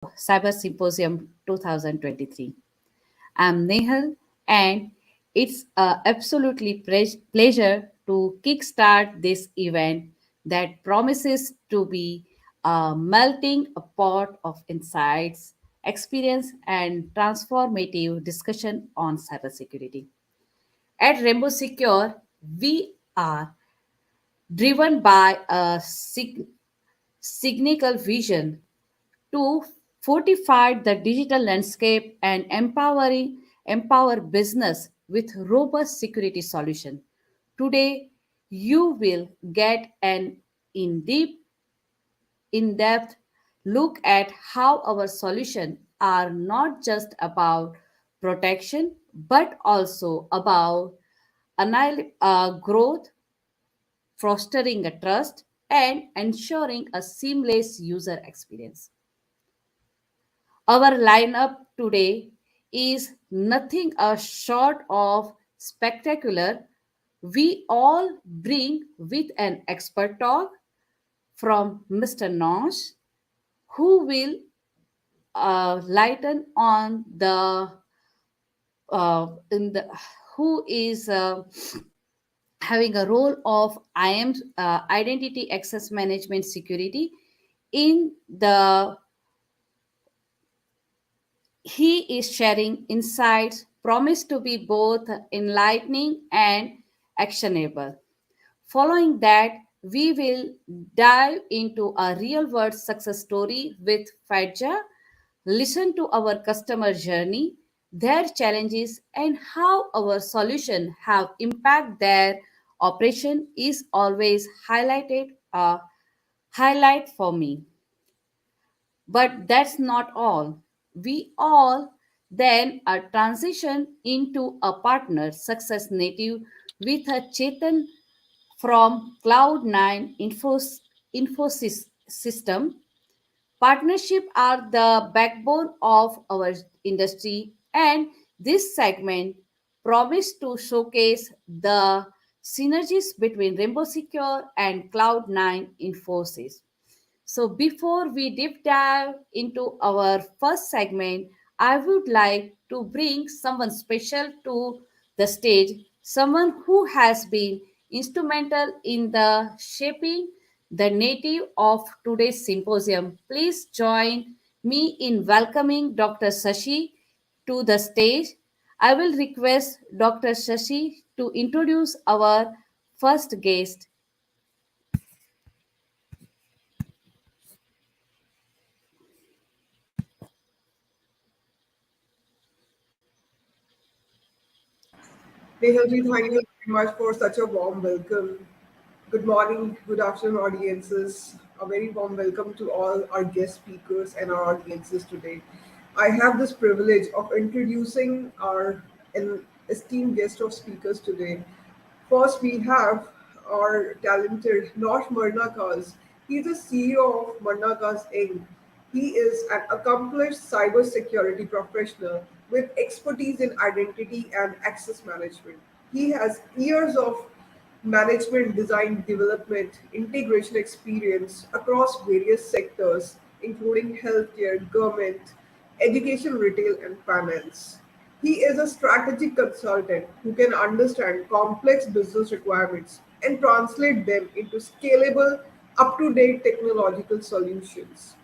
Cyber Symposium 2023. I'm Nehal, and it's a absolutely pleasure to kickstart this event that promises to be a melting pot of insights, experience, and transformative discussion on cybersecurity. At Rainbow Secure, we are driven by a cynical vision to fortify the digital landscape and empower business with robust security solution. Today, you will get an in-depth, in-depth look at how our solutions are not just about protection but also about growth, fostering a trust, and ensuring a seamless user experience. Our lineup today is nothing short of spectacular. We all bring with an expert talk from Mr. Nosh, who will lighten on the in the who is having a role of IAM, identity access management security in the he is sharing insights promised to be both enlightening and actionable. Following that, we will dive into a real world success story with Fadja, listen to our customer journey, their challenges, and how our solution have impact their operation is always highlighted a highlight for me. But that's not all. We all then transition into a partner success native with a Chetan from Cloud9 Infosys system. Partnership are the backbone of our industry, and this segment promised to showcase the synergies between Rainbow Secure and Cloud9 Infosys. So, before we deep dive into our first segment, I would like to bring someone special to the stage, someone who has been instrumental in the shaping the native of today's symposium. Please join me in welcoming Dr. Sashi to the stage. I will request Dr. Sashi to introduce our first guest. Nehalji, thank you very much for such a warm welcome. Good morning, good afternoon, audiences. A very warm welcome to all our guest speakers and our audiences today. I have this privilege of introducing our esteemed guest of speakers today. First, we have our talented Nosh Marnakas. He's the CEO of Marnakas Inc. He is an accomplished cybersecurity professional with expertise in identity and access management. He has years of management, design, development, integration experience across various sectors, including healthcare, government, education, retail, and finance. He is a strategic consultant who can understand complex business requirements and translate them into scalable, up to date technological solutions.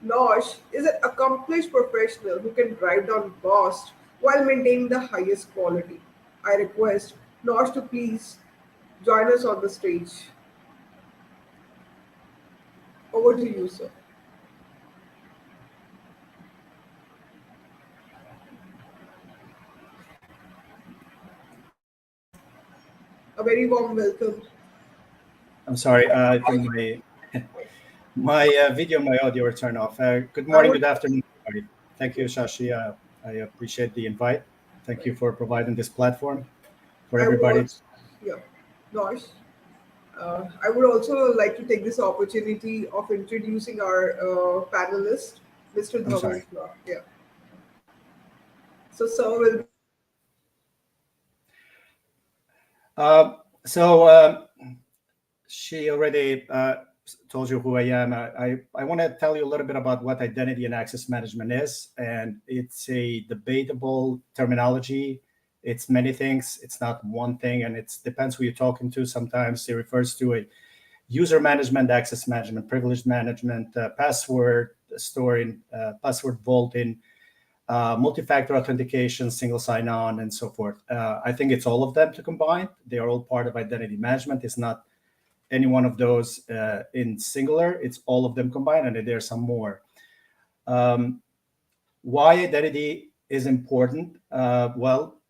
Nosh is an accomplished professional who can drive down cost while maintaining the highest quality. I request Nosh to please join us on the stage. Over to you, sir. A very warm welcome. I'm sorry, I think my video, my audio are turned off. Good I morning, would, good afternoon, everybody. Thank you, Shashi. I appreciate the invite. Thank you for providing this platform for I would everybody. also, yeah, Nosh. I would also like to take this opportunity of introducing our panelist, Mr. I'm Dhaval sorry. Shah. Yeah. So, sir will be So she already told you who I am, I want to tell you a little bit about what identity and access management is. And it's a debatable terminology. It's many things. It's not one thing, and it depends who you're talking to. Sometimes it refers to a user management, access management, privilege management, password storing, password vaulting, multi-factor authentication, single sign-on, and so forth. I think it's all of them to combine. They are all part of identity management. It's not any one of those in singular. It's all of them combined, and there's some more. Why identity is important? Well,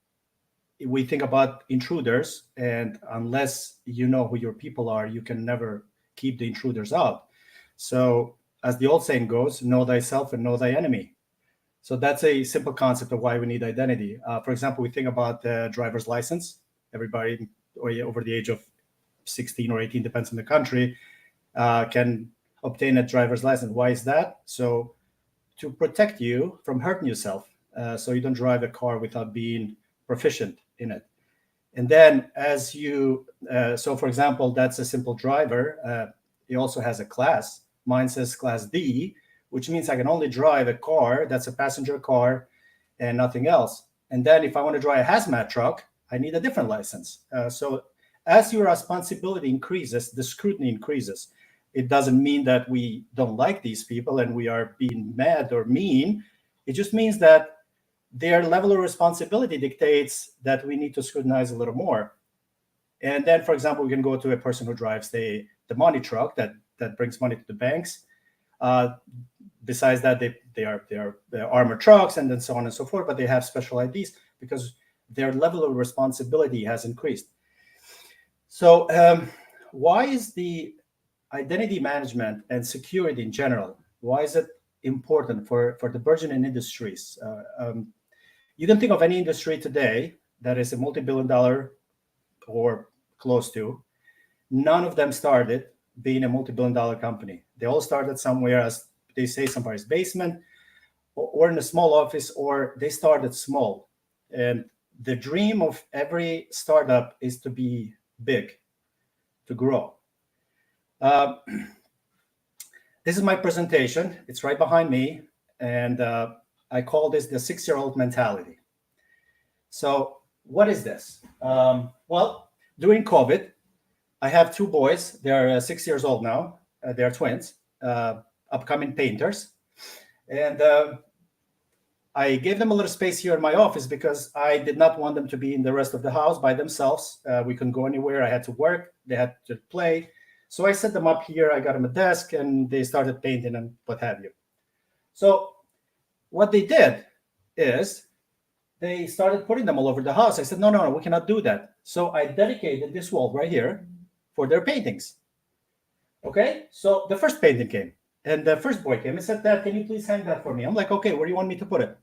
we think about intruders, and unless you know who your people are, you can never keep the intruders out. So, as the old saying goes, know thyself and know thy enemy. So that's a simple concept of why we need identity. For example, we think about the driver's license. Everybody over the age of 16 or 18, depends on the country, can obtain a driver's license. Why is that? So to protect you from hurting yourself, so you don't drive a car without being proficient in it. And then as you, so for example, that's a simple driver. It also has a class. Mine says class D, which means I can only drive a car that's a passenger car and nothing else. And then if I want to drive a hazmat truck, I need a different license. So as your responsibility increases, the scrutiny increases. It doesn't mean that we don't like these people and we are being mad or mean. It just means that their level of responsibility dictates that we need to scrutinize a little more. And then, for example, we can go to a person who drives the money truck that brings money to the banks. Besides that, they are armored trucks and then so on and so forth, but they have special IDs because their level of responsibility has increased. So why is the identity management and security in general, why is it important for the burgeoning industries? You can think of any industry today that is a multi-billion-dollar or close to. None of them started being a multi-billion-dollar company. They all started somewhere, as they say, somebody's basement or in a small office, or they started small. And the dream of every startup is to be big, to grow. This is my presentation. It's right behind me. And I call this the 6-year-old mentality. So what is this? Well, during COVID, I have 2 boys. They're 6 years old now. They're twins, upcoming painters. And I gave them a little space here in my office because I did not want them to be in the rest of the house by themselves. We couldn't go anywhere. I had to work. They had to play. So I set them up here. I got them a desk, and they started painting and what have you. So what they did is they started putting them all over the house. I said, no, we cannot do that. So I dedicated this wall right here for their paintings. Okay, so the first painting came, and the first boy came and said, Dad, can you please hang that for me? I'm like, okay, where do you want me to put it?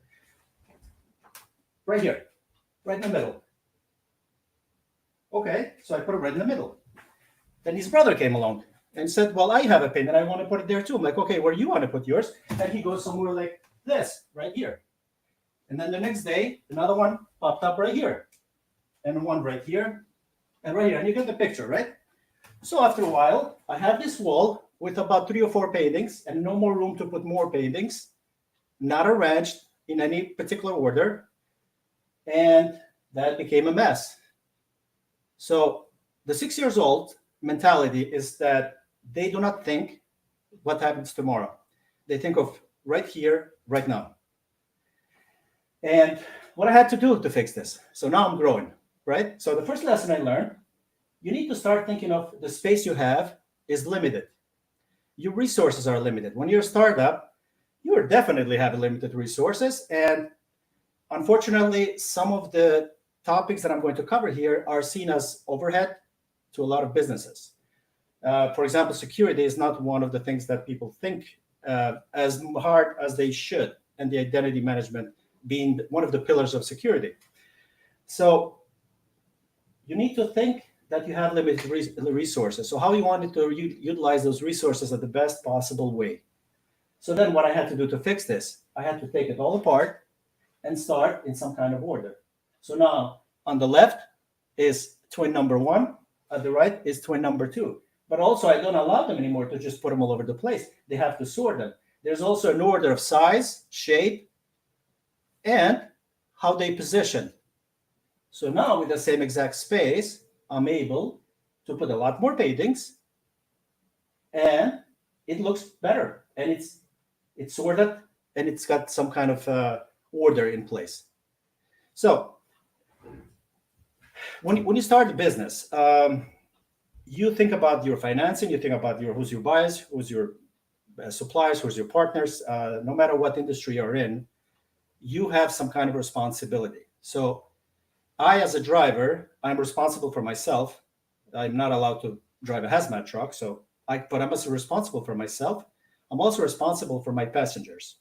Right here, right in the middle. Okay, so I put it right in the middle. Then his brother came along and said, well, I have a painting, I want to put it there too. I'm like, okay, where do you want to put yours? And he goes somewhere like this, right here. And then the next day, another one popped up right here, and one right here, and right here. And you get the picture, right? So after a while, I have this wall with about 3 or 4 paintings and no more room to put more paintings, not arranged in any particular order. And that became a mess. So the 6 years old mentality is that they do not think what happens tomorrow. They think of right here, right now. And what I had to do to fix this. So now I'm growing, right? So the first lesson I learned, you need to start thinking of the space you have is limited. Your resources are limited. When you're a startup, you are definitely have limited resources. And unfortunately, some of the topics that I'm going to cover here are seen as overhead to a lot of businesses. For example, security is not one of the things that people think as hard as they should, and the identity management being one of the pillars of security. So you need to think that you have limited resources. So how you want to utilize those resources at the best possible way. So then what I had to do to fix this, I had to take it all apart and start in some kind of order. So now on the left is twin number 1, at the right is twin number 2. But also, I don't allow them anymore to just put them all over the place. They have to sort them. There's also an order of size, shape, and how they position. So now with the same exact space, I'm able to put a lot more paintings, and it looks better, and it's sorted, and it's got some kind of order in place. So when you start a business, you think about your financing, you think about who's your buyers, who's your suppliers, who's your partners. No matter what industry you're in, you have some kind of responsibility. So I, as a driver, I'm responsible for myself. I'm not allowed to drive a hazmat truck, but I'm also responsible for myself. I'm also responsible for my passengers.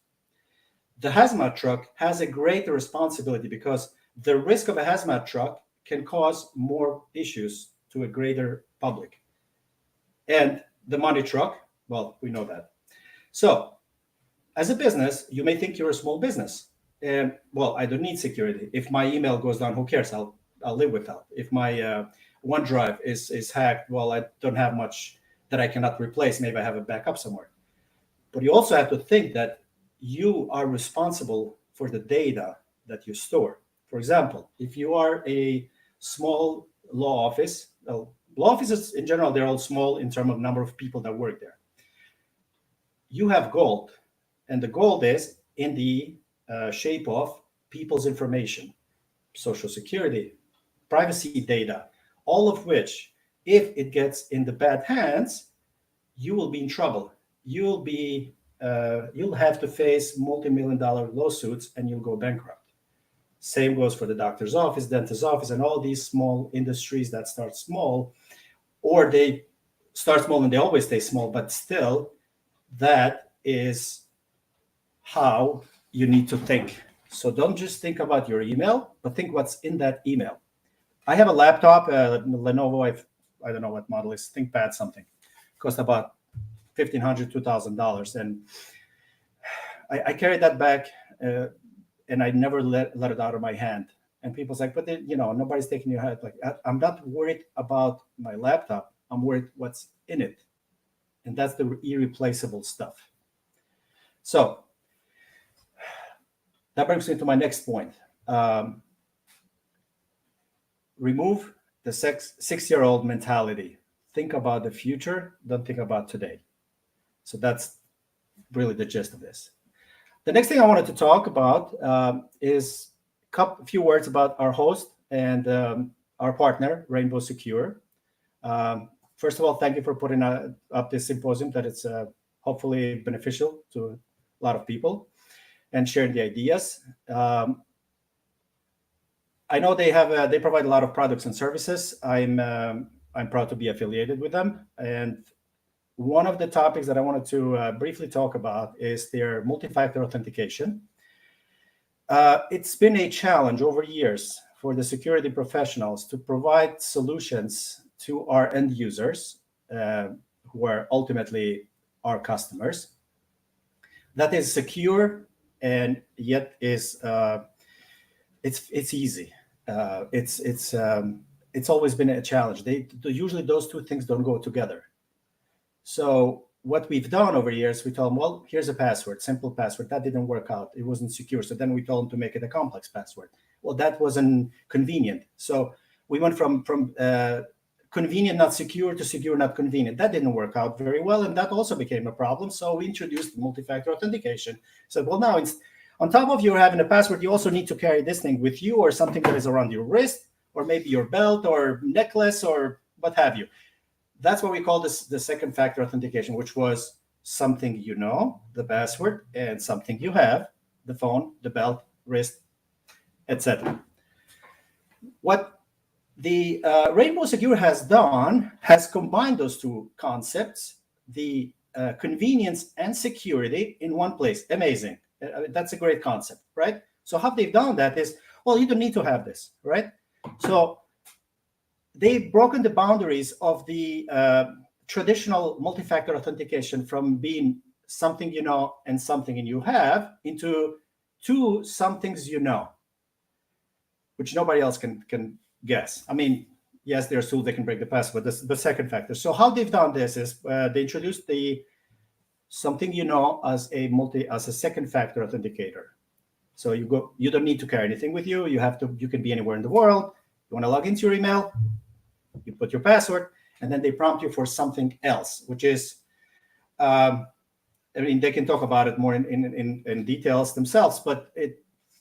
The hazmat truck has a greater responsibility because the risk of a hazmat truck can cause more issues to a greater public. And the money truck, well, we know that. So, as a business, you may think you're a small business. And, well, I don't need security. If my email goes down, who cares? I'll live without. If my OneDrive is hacked, well, I don't have much that I cannot replace. Maybe I have a backup somewhere. But you also have to think that you are responsible for the data that you store. For example, if you are a small law office, law offices in general, they're all small in terms of number of people that work there. You have gold, and the gold is in the shape of people's information, social security, privacy data, all of which, if it gets in the bad hands, you will be in trouble. You'll have to face multi-million-dollar lawsuits, and you'll go bankrupt. Same goes for the doctor's office, dentist's office, and all these small industries that start small, or they start small and they always stay small, but still, that is how you need to think. So don't just think about your email, but think what's in that email. I have a laptop, Lenovo. I don't know what model is. ThinkPad something. Cost about $1,500, $2,000, and I carried that back, and I never let it out of my hand. And people's like, but nobody's taking your head. Like, I'm not worried about my laptop. I'm worried what's in it, and that's the irreplaceable stuff. So that brings me to my next point. Remove the 6-year-old mentality. Think about the future. Don't think about today. So that's really the gist of this. The next thing I wanted to talk about is a few words about our host and our partner, Rainbow Secure. First of all, thank you for putting up this symposium that it's hopefully beneficial to a lot of people and sharing the ideas. I know they provide a lot of products and services. I'm proud to be affiliated with them. And one of the topics that I wanted to briefly talk about is their multi-factor authentication. It's been a challenge over years for the security professionals to provide solutions to our end users, who are ultimately our customers, that is secure and yet is it's easy. It's always been a challenge. Usually those two things don't go together. So what we've done over years, we told them, well, here's a password, simple password. That didn't work out. It wasn't secure. So then we told them to make it a complex password. Well, that wasn't convenient. So we went from convenient, not secure, to secure, not convenient. That didn't work out very well. And that also became a problem. So we introduced multi-factor authentication. So, well, now it's on top of you having a password, you also need to carry this thing with you, or something that is around your wrist, or maybe your belt or necklace or what have you. That's what we call this the second factor authentication, which was something you know, the password, and something you have, the phone, the belt, wrist, etc. What the Rainbow Secure has done has combined those two concepts, the convenience and security, in one place. Amazing. That's a great concept, right? So how they've done that is, well, you don't need to have this, right? So they've broken the boundaries of the traditional multi-factor authentication from being something you know and something you have into two somethings you know, which nobody else can guess. I mean, yes, there's tools that can break the password. This is the second factor. So how they've done this is they introduced the something as a second factor authenticator. So you don't need to carry anything with you. You can be anywhere in the world. You want to log into your email, you put your password, and then they prompt you for something else, which is, I mean, they can talk about it more in details themselves, but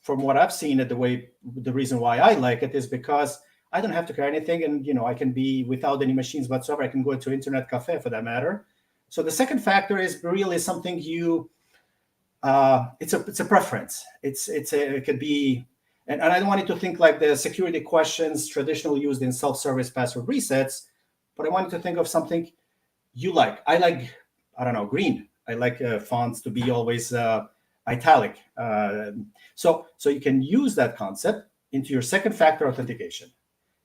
from what I've seen, the reason why I like it is because I don't have to carry anything, and I can be without any machines whatsoever. I can go to internet cafe for that matter. So the second factor is really something it's a preference. It could be, and I don't want you to think like the security questions traditionally used in self-service password resets, but I want you to think of something you like. I don't know, green. I like fonts to be always italic. So you can use that concept into your second factor authentication,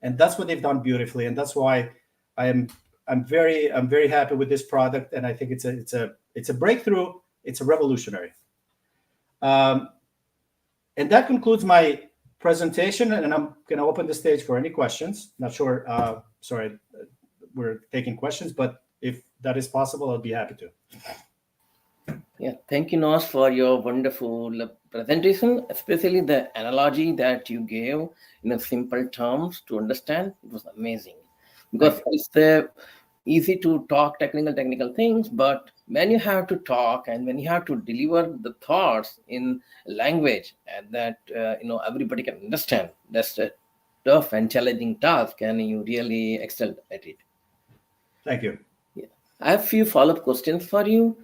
and that's what they've done beautifully. And that's why I'm very happy with this product, and I think it's a breakthrough. It's a revolutionary. Um, and that concludes my presentation, and I'm going to open the stage for any questions. Not sure. Sorry, we're taking questions, but if that is possible, I'll be happy to. Yeah, thank you, Nos, for your wonderful presentation, especially the analogy that you gave in a simple terms to understand. It was amazing because it's easy to talk technical things, but when you have to talk and when you have to deliver the thoughts in language and that everybody can understand, that's a tough and challenging task, and you really excelled at it. Thank you. Yeah. I have a few follow-up questions for you.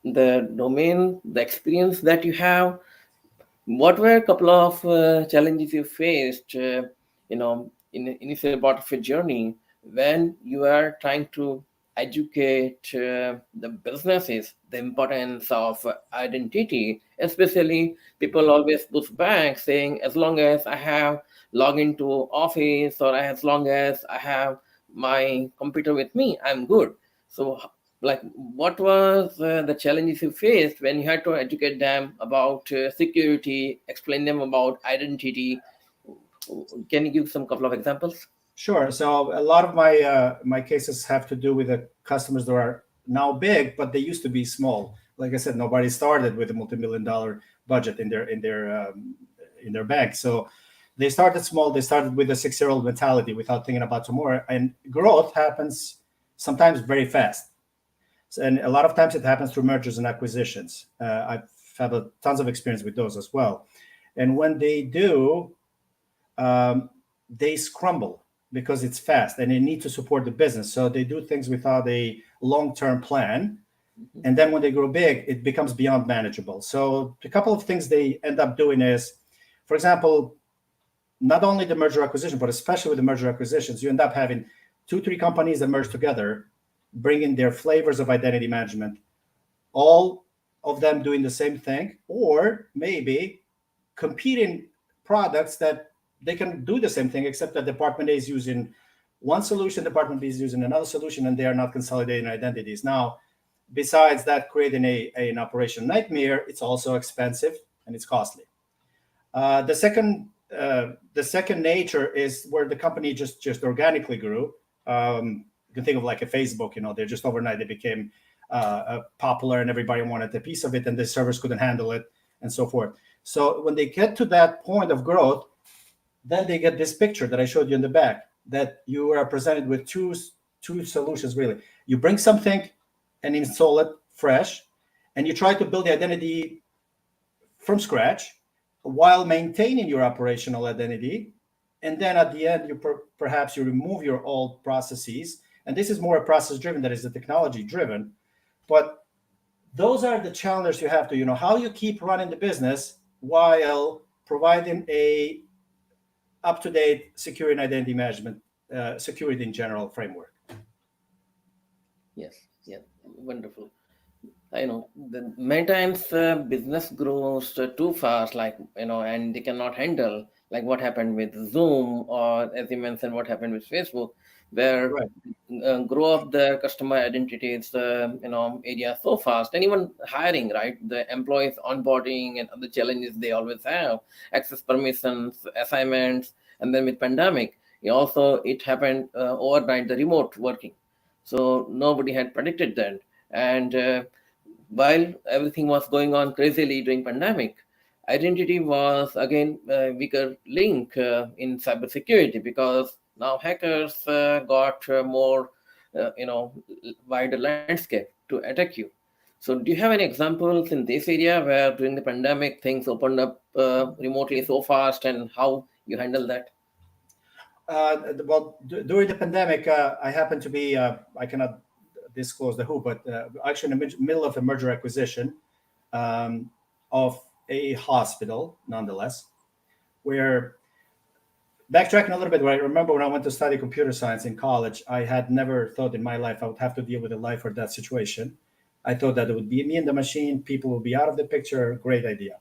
The domain, the experience that you have, what were a couple of challenges you faced, in the initial part of your journey when you are trying to educate the businesses the importance of identity, especially people always push back saying, as long as I have log into Office or as long as I have my computer with me, I'm good. So like, what was the challenges you faced when you had to educate them about security, explain them about identity? Can you give some couple of examples? Sure. So a lot of my cases have to do with the customers that are now big, but they used to be small. Like I said, nobody started with a multi-million-dollar budget in their bank. So they started small. They started with a 6-year-old mentality without thinking about tomorrow. And growth happens sometimes very fast. And a lot of times it happens through mergers and acquisitions. I've had tons of experience with those as well. And when they do, they scramble because it's fast and they need to support the business. So they do things without a long-term plan. And then when they grow big, it becomes beyond manageable. So a couple of things they end up doing is, for example, not only the merger acquisition, but especially with the merger acquisitions, you end up having 2-3 companies that merge together, bringing their flavors of identity management, all of them doing the same thing, or maybe competing products that they can do the same thing, except that department A is using one solution, department B is using another solution, and they are not consolidating identities. Now, besides that creating an operation nightmare, it's also expensive and it's costly. The second nature is where the company just organically grew. You can think of like a Facebook. They're just overnight they became popular and everybody wanted a piece of it, and the servers couldn't handle it, and so forth. So when they get to that point of growth, then they get this picture that I showed you in the back, that you are presented with two solutions, really. You bring something and install it fresh, and you try to build the identity from scratch while maintaining your operational identity. And then at the end, perhaps you remove your old processes. And this is more a process driven, that is the technology driven. But those are the challenges you have to, how you keep running the business while providing a up-to-date security and identity management, security in general framework. Yes, yeah, wonderful. I know the many times business grows too fast, and they cannot handle like what happened with Zoom, or as you mentioned, what happened with Facebook, where Right. grow up the customer identities, area so fast, and even hiring, right? The employees onboarding and other challenges they always have, access permissions, assignments, and then with pandemic, Also, it happened overnight, the remote working. So nobody had predicted that. And while everything was going on crazily during pandemic, identity was again a weaker link in cybersecurity, because now hackers got more, wider landscape to attack you. So, do you have any examples in this area where during the pandemic things opened up remotely so fast, and how you handle that? Well, during the pandemic, I happened to be, I cannot disclose the who, but actually in the middle of a merger acquisition um, of a hospital, nonetheless, where backtracking a little bit, where I remember when I went to study computer science in college, I had never thought in my life I would have to deal with a life or death situation. I thought that it would be me and the machine, people will be out of the picture. Great idea.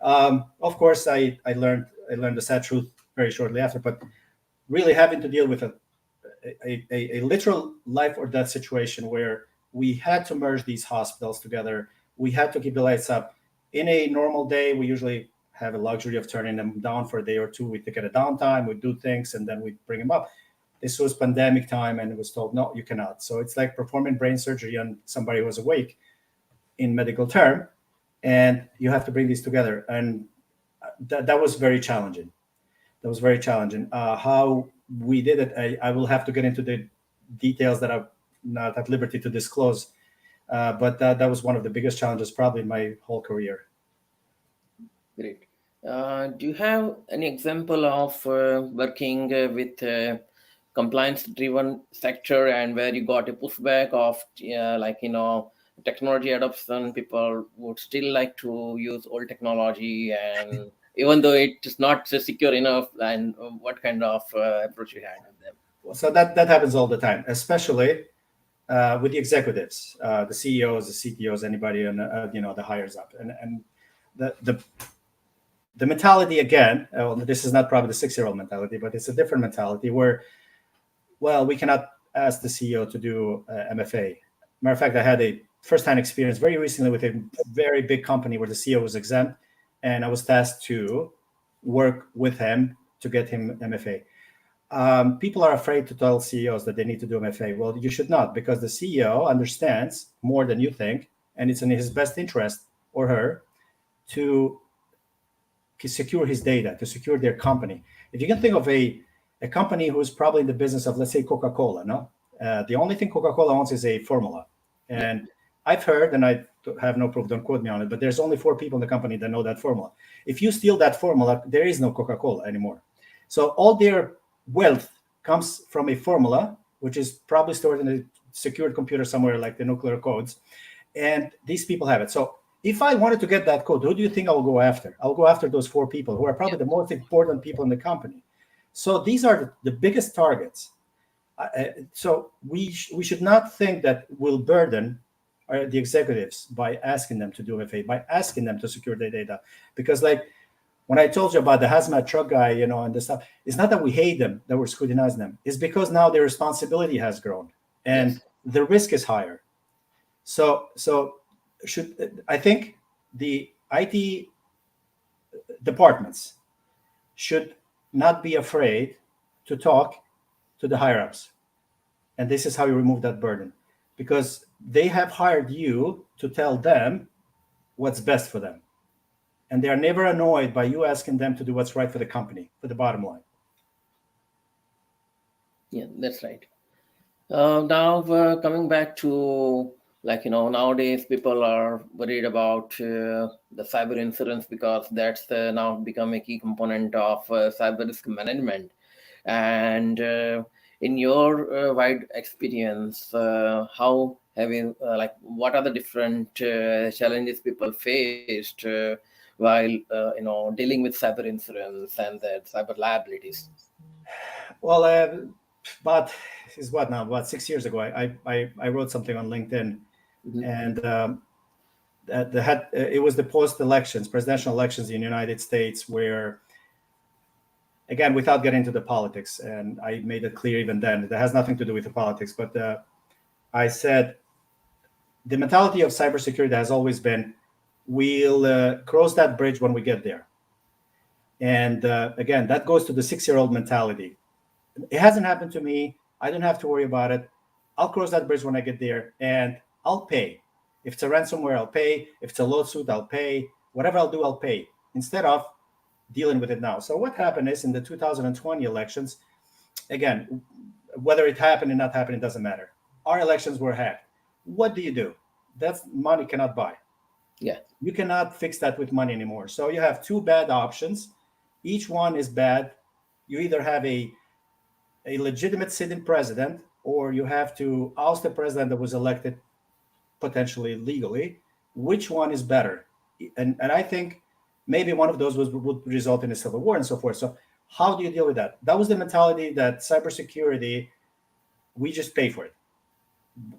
Of course, I learned the sad truth very shortly after, but really having to deal with a literal life or death situation where we had to merge these hospitals together. We had to keep the lights up. In a normal day, we usually have a luxury of turning them down for a day or two. We take a downtime, we do things, and then we bring them up. This was pandemic time, and it was told, no, you cannot. So it's like performing brain surgery on somebody who was awake in medical term, and you have to bring these together. And that was very challenging. That was very challenging. How we did it, I will have to get into the details that I'm not at liberty to disclose. But that was one of the biggest challenges probably in my whole career. Great. Do you have any example of working with compliance-driven sector, and where you got a pushback of technology adoption? People would still like to use old technology, and even though it is not secure enough, and what kind of approach you had with them? So that happens all the time, especially with the executives, the CEOs, the CTOs, anybody, and the hires up, and the the mentality again. This is not probably the 6-year-old mentality, but it's a different mentality where, well, we cannot ask the CEO to do MFA. Matter of fact, I had a first-hand experience very recently with a very big company where the CEO was exempt, and I was tasked to work with him to get him MFA. People are afraid to tell CEOs that they need to do MFA. Well, you should not, because the CEO understands more than you think, and it's in his best interest or her to secure his data, to secure their company. If you can think of a company who's probably in the business of, let's say, Coca-Cola, no? The only thing Coca-Cola owns is a formula. And I've heard, and I have no proof, don't quote me on it, but there's only 4 people in the company that know that formula. If you steal that formula, there is no Coca-Cola anymore. So all their wealth comes from a formula, which is probably stored in a secured computer somewhere like the nuclear codes. And these people have it. So if I wanted to get that code, who do you think I'll go after? I'll go after those 4 people who are probably the most important people in the company. So these are the biggest targets. So we should not think that we'll burden the executives by asking them to do MFA, by asking them to secure their data. Because like when I told you about the hazmat truck guy, and the stuff, it's not that we hate them, that we're scrutinizing them. It's because now their responsibility has grown and the risk is higher. So I think the IT departments should not be afraid to talk to the higher ups. And this is how you remove that burden, because they have hired you to tell them what's best for them. And they are never annoyed by you asking them to do what's right for the company, for the bottom line. Yeah, that's right. Now, coming back to, nowadays people are worried about the cyber insurance, because that's now become a key component of cyber risk management. And in your wide experience, how have you, what are the different challenges people faced while dealing with cyber insurance and the cyber liabilities? Well, about is what now? About 6 years ago, I wrote something on LinkedIn, and it was the post-elections, presidential elections in the United States, where, again, without getting into the politics, and I made it clear even then that has nothing to do with the politics, but I said the mentality of cybersecurity has always been, we'll cross that bridge when we get there. And again, that goes to the 6-year-old mentality. It hasn't happened to me. I don't have to worry about it. I'll cross that bridge when I get there, and I'll pay. If it's a ransomware, I'll pay. If it's a lawsuit, I'll pay. Whatever I'll do, I'll pay. Instead of dealing with it now. So what happened is in the 2020 elections, again, whether it happened or not happened, it doesn't matter. Our elections were hacked. What do you do? That's money cannot buy. Yeah. You cannot fix that with money anymore. So you have two bad options. Each one is bad. You either have a legitimate sitting president, or you have to oust the president that was elected potentially legally. Which one is better? And I think maybe one of those would result in a civil war and so forth. So how do you deal with that? That was the mentality that cybersecurity, we just pay for it.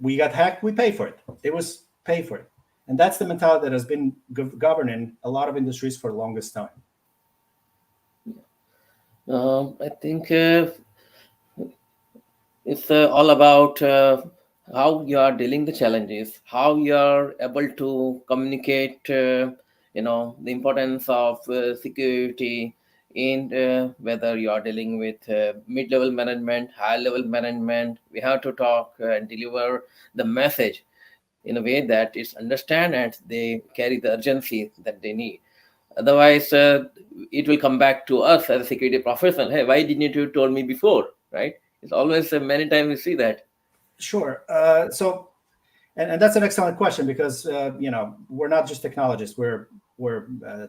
We got hacked, we pay for it. It was pay for it. And that's the mentality that has been governing a lot of industries for the longest time. I think it's all about how you are dealing the challenges, how you are able to communicate, the importance of security in whether you are dealing with mid-level management, high-level management. We have to talk and deliver the message in a way that is understand and they carry the urgency that they need. Otherwise, it will come back to us as a security professional. Hey, why didn't you told me before, right? It's always many times we see that. Sure. And that's an excellent question because we're not just technologists. We're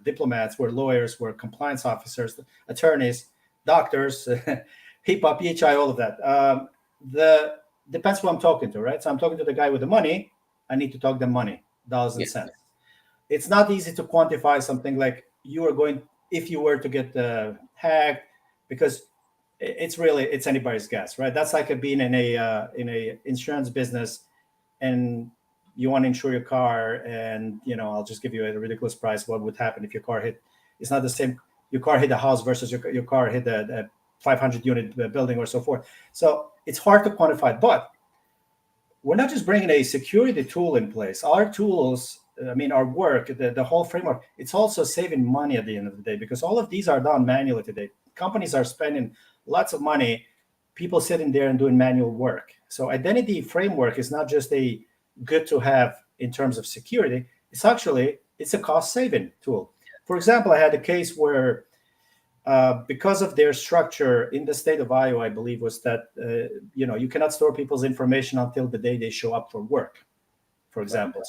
diplomats, we're lawyers, we're compliance officers, attorneys, doctors, HIPAA, PHI, all of that. The depends who I'm talking to, right? So I'm talking to the guy with the money. I need to talk them money, dollars and Yeah, cents. It's not easy to quantify something like you are going if you were to get hacked, because it's anybody's guess, right? That's like being in a insurance business, and you want to insure your car, and I'll just give you a ridiculous price. What would happen if your car hit? It's not the same. Your car hit a house versus your car hit a 500 unit building or so forth. So it's hard to quantify, but we're not just bringing a security tool in place. Our tools, I mean, our work, the whole framework, it's also saving money at the end of the day, because all of these are done manually today. Companies are spending lots of money, people sitting there and doing manual work. So identity framework is not just a good to have in terms of security. It's a cost saving tool. For example, I had a case where because of their structure in the state of Iowa, I believe, was that you cannot store people's information until the day they show up for work, for example.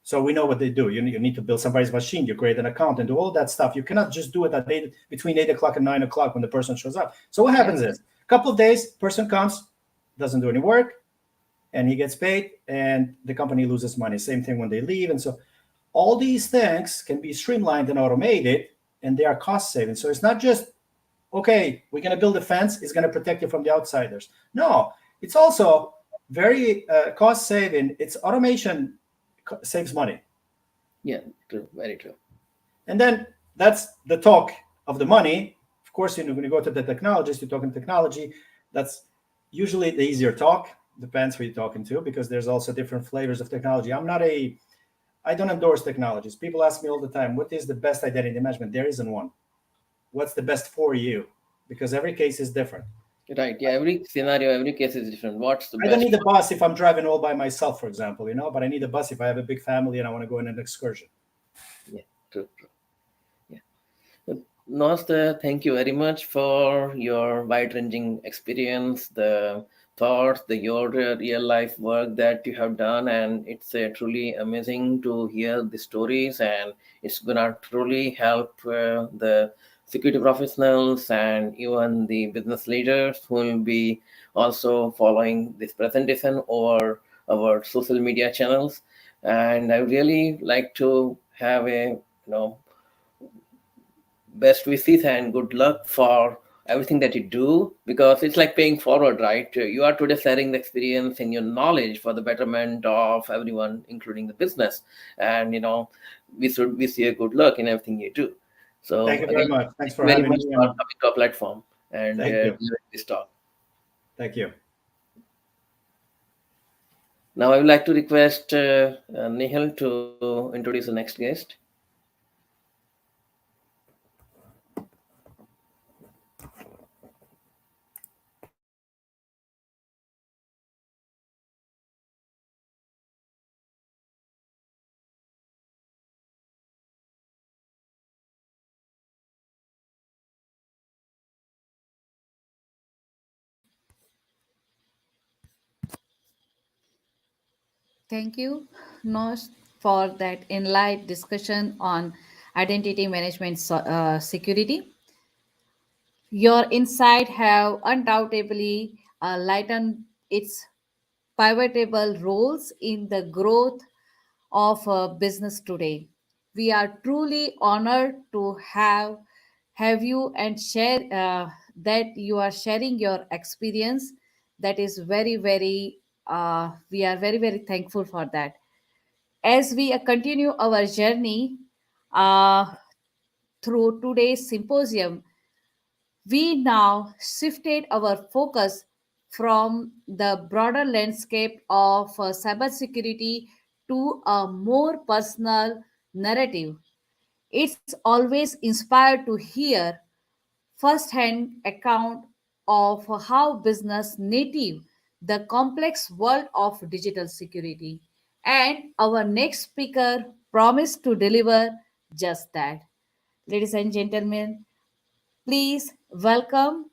So we know what they do. You need to build somebody's machine. You create an account and do all that stuff. You cannot just do it at between 8 o'clock and 9 o'clock when the person shows up. So what happens is a couple of days, person comes, doesn't do any work, and he gets paid, and the company loses money. Same thing when they leave, and so all these things can be streamlined and automated, and they are cost saving. So it's not just, okay, we're going to build a fence, it's going to protect you from the outsiders. No, it's also very cost saving. It's automation saves money. yeah, true, very true. And then that's the talk of the money. Of course, when you go to the technologist, you're talking technology. That's usually the easier talk. Depends who you're talking to, because there's also different flavors of technology. I don't endorse technologies. People ask me all the time, what is the best identity management? There isn't one. What's the best for you? Because every case is different. Right. Yeah. Every scenario, every case is different. What's the I don't best? need a bus if I'm driving all by myself, for example, but I need a bus if I have a big family and I want to go on an excursion. Yeah. True. True. Yeah. Nost, thank you very much for your wide-ranging experience, the thoughts, your real-life work that you have done, and it's truly amazing to hear the stories, and it's gonna truly help the security professionals and even the business leaders who will be also following this presentation over our social media channels. And I really like to have a best wishes and good luck for everything that you do, because it's like paying forward, right? You are today sharing the experience and your knowledge for the betterment of everyone, including the business. And we should wish you a good luck in everything you do. Thank So you very again, much. Thanks thank for you very having much me. for And coming to our platform and thank you. delivering this talk. Thank you. Now I would like to request Nihal to introduce the next guest. Thank you, Nosh, for that enlightened discussion on identity management security. Your insight have undoubtedly lightened its pivotal roles in the growth of business today. We are truly honored to have you and share that you are sharing your experience. That is we are very thankful for that. As we continue our journey uh, through today's symposium, we now shifted our focus from the broader landscape of cybersecurity to a more personal narrative. It's always inspired to hear first-hand account of how business native the complex world of digital security. And our next speaker promised to deliver just that. Ladies and gentlemen, please welcome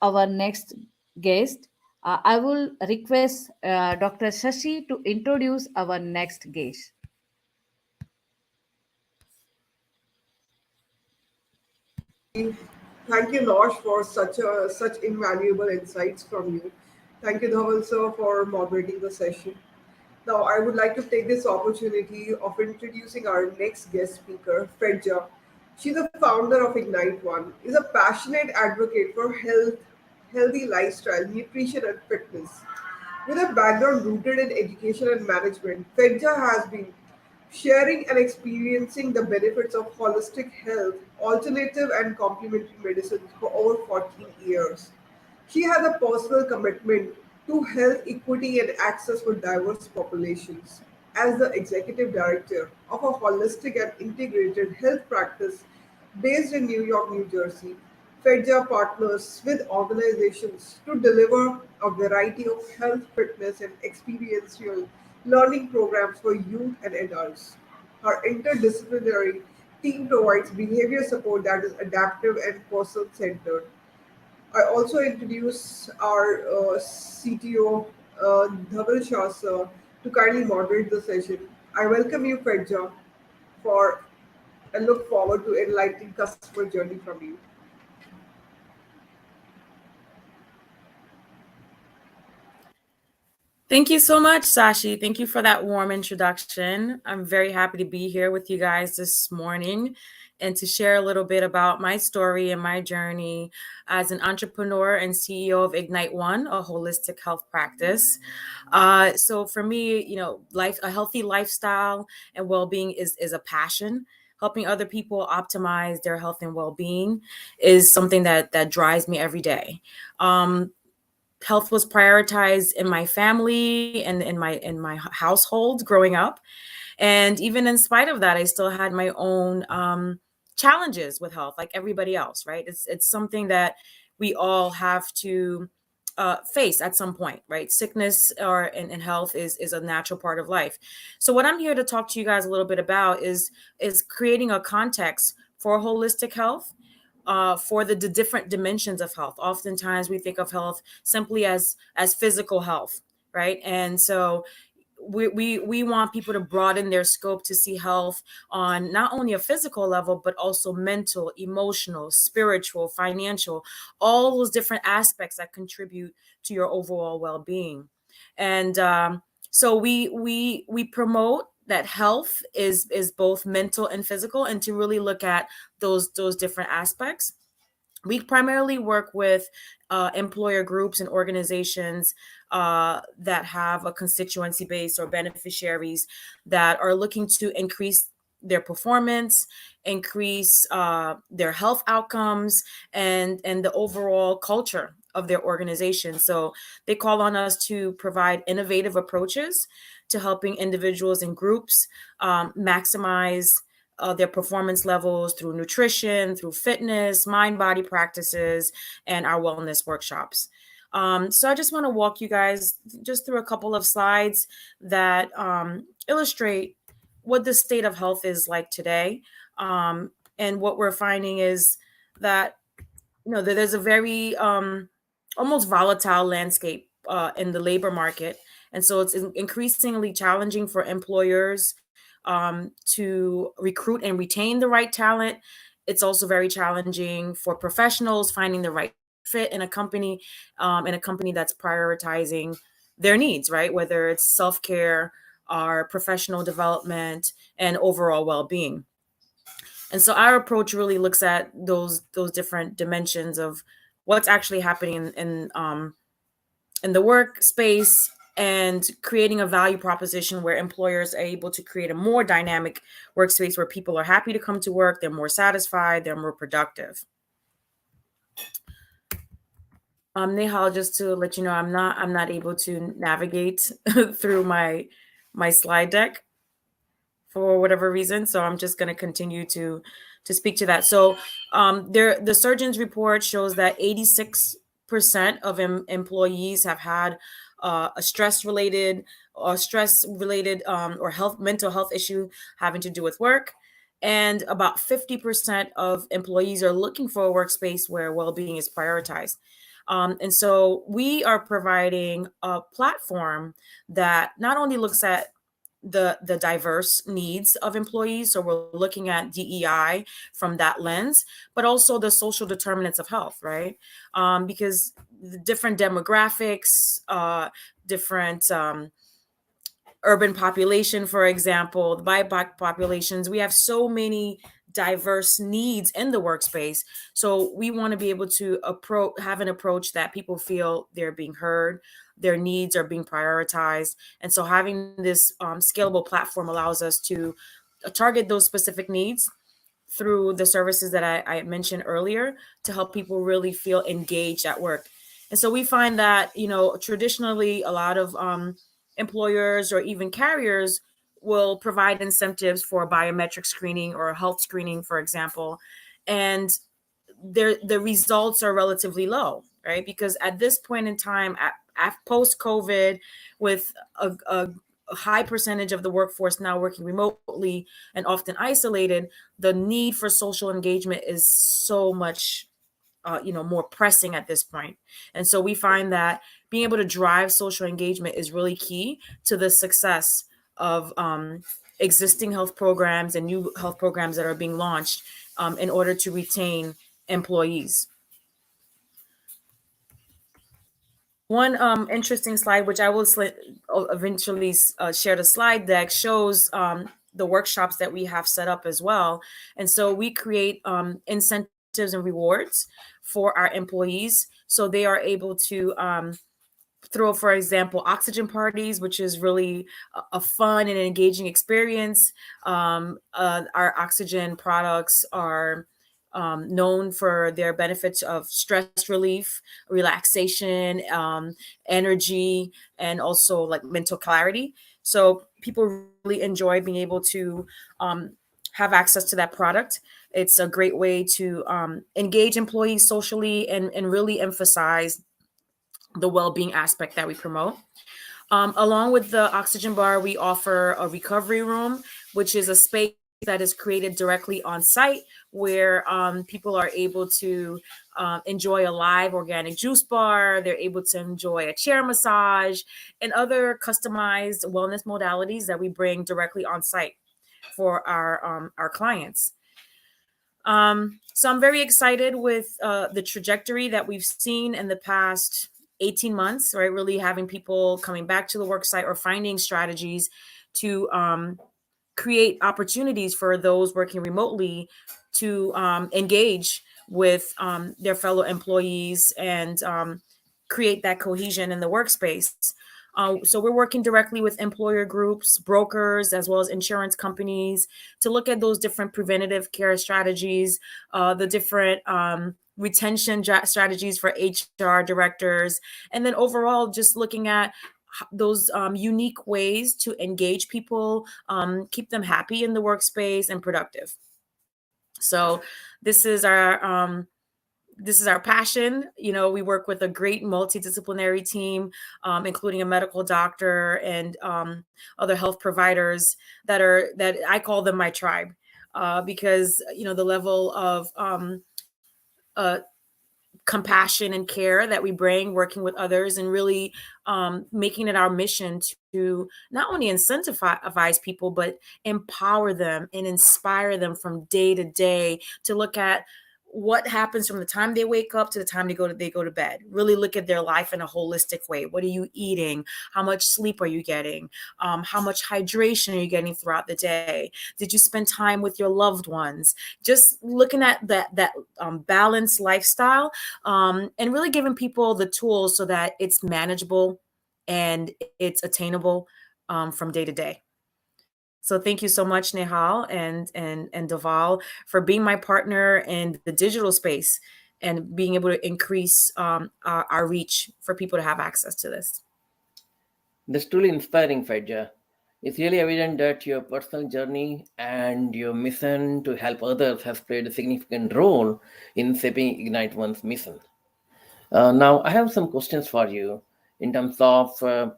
our next guest. I will request Dr. Shashi to introduce our next guest. Thank you, Nosh, for such invaluable insights from you. Thank you, Dhaval sir, for moderating the session. Now, I would like to take this opportunity of introducing our next guest speaker, Fredja. She's the founder of Ignite One, is a passionate advocate for health, healthy lifestyle, nutrition, and fitness. With a background rooted in education and management, Fedja has been sharing and experiencing the benefits of holistic health, alternative and complementary medicine for over 14 years. She has a personal commitment to health equity and access for diverse populations. As the executive director of a holistic and integrated health practice based in New York, New Jersey, Fedja partners with organizations to deliver a variety of health, fitness, and experiential learning programs for youth and adults. Her interdisciplinary team provides behavior support that is adaptive and person centered. I also introduce our CTO, Dhaval Shah sir, to kindly moderate the session. I welcome you, Fedja, for and look forward to enlightening customer journey from you. Thank you so much, Sashi. Thank you for that warm introduction. I'm very happy to be here with you guys this morning and to share a little bit about my story and my journey as an entrepreneur and CEO of Ignite One, a holistic health practice. So for me, a healthy lifestyle and well-being is a passion. Helping other people optimize their health and well-being is something that drives me every day. Health was prioritized in my family and in my household growing up, and even in spite of that, I still had my own challenges with health, like everybody else, right? It's something that we all have to face at some point, right? Sickness and health is a natural part of life. So what I'm here to talk to you guys a little bit about is creating a context for holistic health, for the different dimensions of health. Oftentimes we think of health simply as physical health, right? And so we want people to broaden their scope to see health on not only a physical level, but also mental, emotional, spiritual, financial, all those different aspects that contribute to your overall well-being. And so we promote that health is both mental and physical, and to really look at those different aspects. We primarily work with employer groups and organizations that have a constituency base or beneficiaries that are looking to increase their performance, increase their health outcomes, and the overall culture of their organization. So they call on us to provide innovative approaches to helping individuals and groups maximize their performance levels through nutrition, through fitness, mind body practices, and our wellness workshops. So I just want to walk you guys just through a couple of slides that illustrate what the state of health is like today. And what we're finding is that that there's a very almost volatile landscape in the labor market, And so it's increasingly challenging for employers to recruit and retain the right talent. It's also very challenging for professionals finding the right fit in a company that's prioritizing their needs, right? Whether it's self-care, our professional development, and overall well-being. And so our approach really looks at those different dimensions of what's actually happening in the workspace, and creating a value proposition where employers are able to create a more dynamic workspace where people are happy to come to work, they're more satisfied, they're more productive. Nehal, just to let you know, I'm not able to navigate through my slide deck for whatever reason, so I'm just going to continue to speak to that. So the surgeon's report shows that 86% of employees have had a stress related or mental health issue having to do with work, and about 50% of employees are looking for a workspace where well-being is prioritized. And so we are providing a platform that not only looks at the diverse needs of employees, so we're looking at DEI from that lens, but also the social determinants of health, right? Because the different demographics, different urban population, for example, the BIPOC populations, we have so many diverse needs in the workspace. So we want to be able to have an approach that people feel they're being heard, their needs are being prioritized. And so having this scalable platform allows us to target those specific needs through the services that I mentioned earlier to help people really feel engaged at work. And so we find that, traditionally a lot of employers or even carriers will provide incentives for biometric screening or health screening, for example. And the results are relatively low, right? Because at this point in time, at post-COVID, with a high percentage of the workforce now working remotely and often isolated, the need for social engagement is so much more pressing at this point. And so we find that being able to drive social engagement is really key to the success of existing health programs and new health programs that are being launched in order to retain employees. One interesting slide, which I will eventually share the slide deck, shows the workshops that we have set up as well. And so we create incentives and rewards for our employees, so they are able to throw, for example, oxygen parties, which is really a fun and engaging experience. Our oxygen products are known for their benefits of stress relief, relaxation, energy, and also like mental clarity. So people really enjoy being able to have access to that product. It's a great way to engage employees socially and really emphasize the well-being aspect that we promote. Along with the oxygen bar, we offer a recovery room, which is a space that is created directly on site where people are able to enjoy a live organic juice bar. They're able to enjoy a chair massage and other customized wellness modalities that we bring directly on site for our clients. So I'm very excited with the trajectory that we've seen in the past 18 months, right? Really having people coming back to the work site or finding strategies to create opportunities for those working remotely to engage with their fellow employees and create that cohesion in the workspace. So we're working directly with employer groups, brokers, as well as insurance companies to look at those different preventative care strategies, the different retention strategies for HR directors, and then overall just looking at those unique ways to engage people, keep them happy in the workspace and productive. So this is our passion. We work with a great multidisciplinary team, including a medical doctor and other health providers that I call them my tribe, because the level of compassion and care that we bring working with others, and really making it our mission to not only incentivize people but empower them and inspire them from day to day to look at what happens from the time they wake up to the time they go to bed. Really look at their life in a holistic way. What are you eating? How much sleep are you getting? How much hydration are you getting throughout the day? Did you spend time with your loved ones? Just looking at that balanced lifestyle, and really giving people the tools so that it's manageable and it's attainable from day to day. So thank you so much, Nehal and Deval, for being my partner in the digital space and being able to increase our reach for people to have access to this. That's truly inspiring, Faija. It's really evident that your personal journey and your mission to help others has played a significant role in shaping Ignite One's mission. Now, I have some questions for you in terms of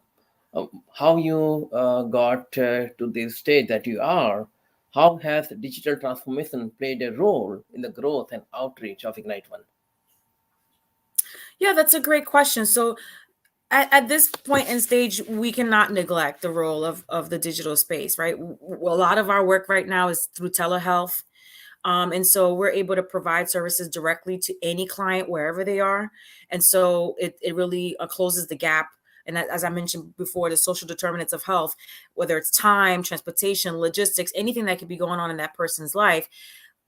how you got to this stage that you are. How has digital transformation played a role in the growth and outreach of Ignite One? Yeah, that's a great question. So at this point in stage, we cannot neglect the role of the digital space, right? A lot of our work right now is through telehealth. And so we're able to provide services directly to any client wherever they are. And so it really closes the gap. And as I mentioned before, the social determinants of health, whether it's time, transportation, logistics, anything that could be going on in that person's life,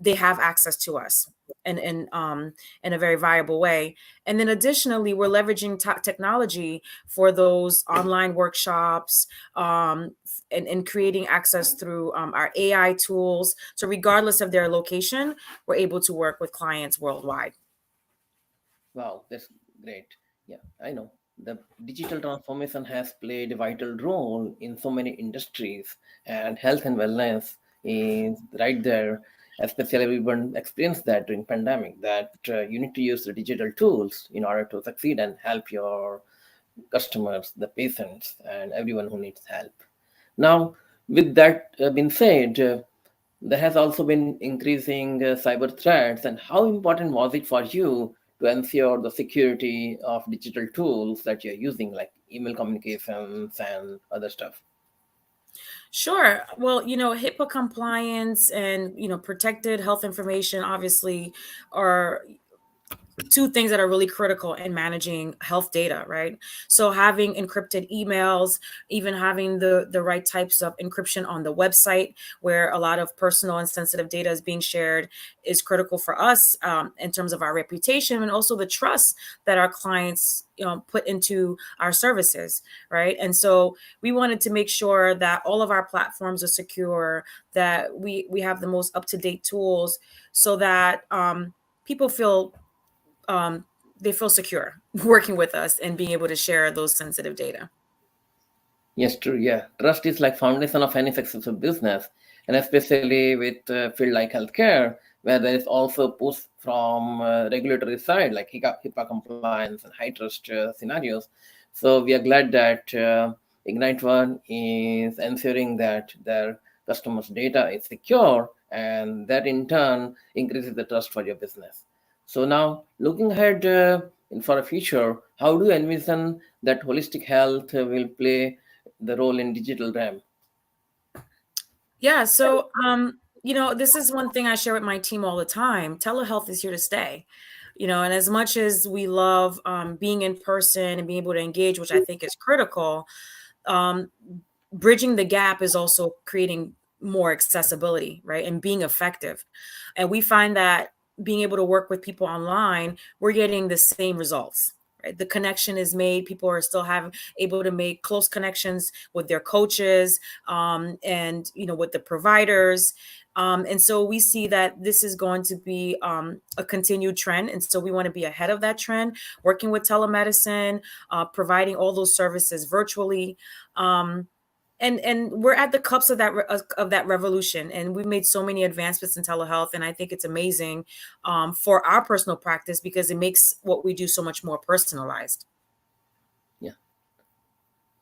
they have access to us in a very viable way. And then additionally, we're leveraging technology for those online workshops, and creating access through our AI tools. So regardless of their location, we're able to work with clients worldwide. Wow, that's great. Yeah, I know. The digital transformation has played a vital role in so many industries, and health and wellness is right there. Especially everyone experienced that during pandemic. That you need to use the digital tools in order to succeed and help your customers, the patients, and everyone who needs help. Now, with that being said, there has also been increasing cyber threats. And how important was it for you to ensure the security of digital tools that you're using, like email communications and other stuff? Sure. Well, HIPAA compliance and, protected health information obviously are two things that are really critical in managing health data, right? So having encrypted emails, even having the right types of encryption on the website where a lot of personal and sensitive data is being shared is critical for us, in terms of our reputation and also the trust that our clients put into our services, right? And so we wanted to make sure that all of our platforms are secure, that we have the most up-to-date tools so that people feel um, they feel secure working with us and being able to share those sensitive data. Yes, true. Yeah, trust is like foundation of any successful business, and especially with a field like healthcare, where there is also push from regulatory side like HIPAA compliance and high trust scenarios. So we are glad that Ignite One is ensuring that their customers' data is secure, and that in turn increases the trust for your business. So now, looking ahead for the future, how do you envision that holistic health will play the role in digital RAM? Yeah. So, this is one thing I share with my team all the time. Telehealth is here to stay. And as much as we love being in person and being able to engage, which I think is critical, um, bridging the gap is also creating more accessibility, right? And being effective. And we find that being able to work with people online, we're getting the same results. Right? The connection is made. People are still able to make close connections with their coaches, and with the providers. And so we see that this is going to be a continued trend. And so we want to be ahead of that trend, working with telemedicine, providing all those services virtually. And we're at the cups of that revolution, and we've made so many advancements in telehealth, and I think it's amazing for our personal practice because it makes what we do so much more personalized. Yeah,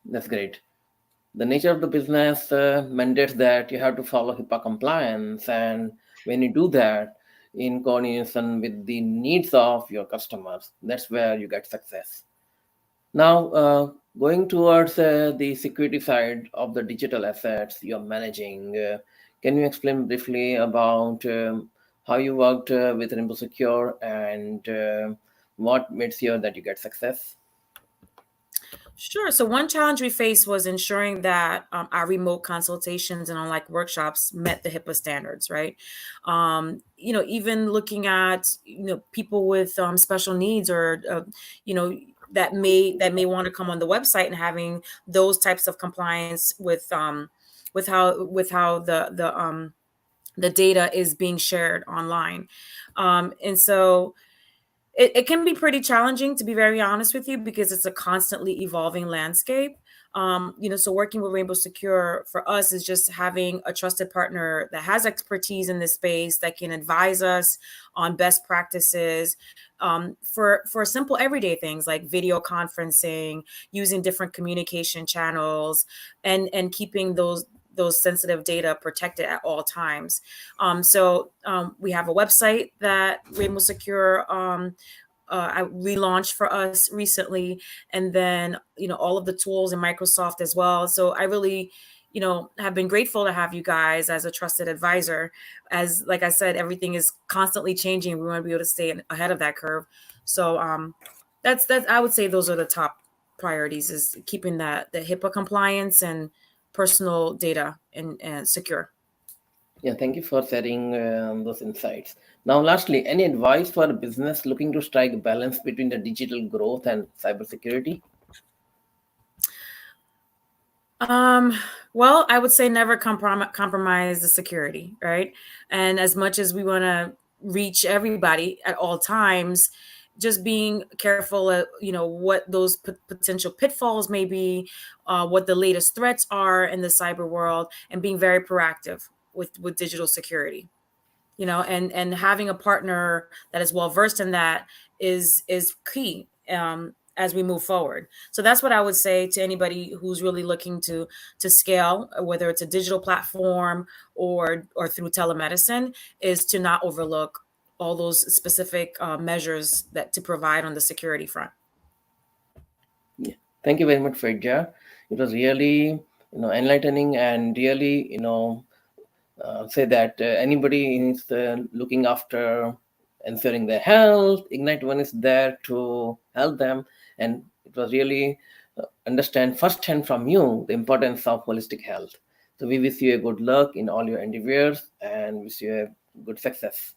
that's great. The nature of the business mandates that you have to follow HIPAA compliance, and when you do that, in coordination with the needs of your customers. That's where you get success. Now, going towards the security side of the digital assets you're managing, can you explain briefly about how you worked with Rainbow Secure and what made sure that you get success? Sure. So one challenge we faced was ensuring that our remote consultations and online workshops met the HIPAA standards, right? Even looking at people with special needs or you know that may want to come on the website and having those types of compliance with how the data is being shared online, and so it can be pretty challenging, to be very honest with you, because it's a constantly evolving landscape. So working with Rainbow Secure for us is just having a trusted partner that has expertise in this space that can advise us on best practices, for simple everyday things like video conferencing, using different communication channels, and keeping those sensitive data protected at all times. So we have a website that Rainbow Secure I relaunched for us recently, and then all of the tools in Microsoft as well. So I really have been grateful to have you guys as a trusted advisor. As like I said, everything is constantly changing. We want to be able to stay ahead of that curve. So that's I would say those are the top priorities: is keeping the HIPAA compliance and personal data and secure. Yeah, thank you for sharing those insights. Now, lastly, any advice for a business looking to strike a balance between the digital growth and cybersecurity? Um, well, I would say never compromise the security, right? And as much as we want to reach everybody at all times, just being careful at what those potential pitfalls may be, what the latest threats are in the cyber world, and being very proactive with digital security. And having a partner that is well versed in that is key, as we move forward. So that's what I would say to anybody who's really looking to scale, whether it's a digital platform or through telemedicine, is to not overlook all those specific measures that to provide on the security front. Yeah. Thank you very much, Fredja. It was really, enlightening and really, say that anybody is looking after ensuring their health, Ignite One is there to help them. And it was really understand firsthand from you the importance of holistic health. So we wish you a good luck in all your endeavors and wish you a good success.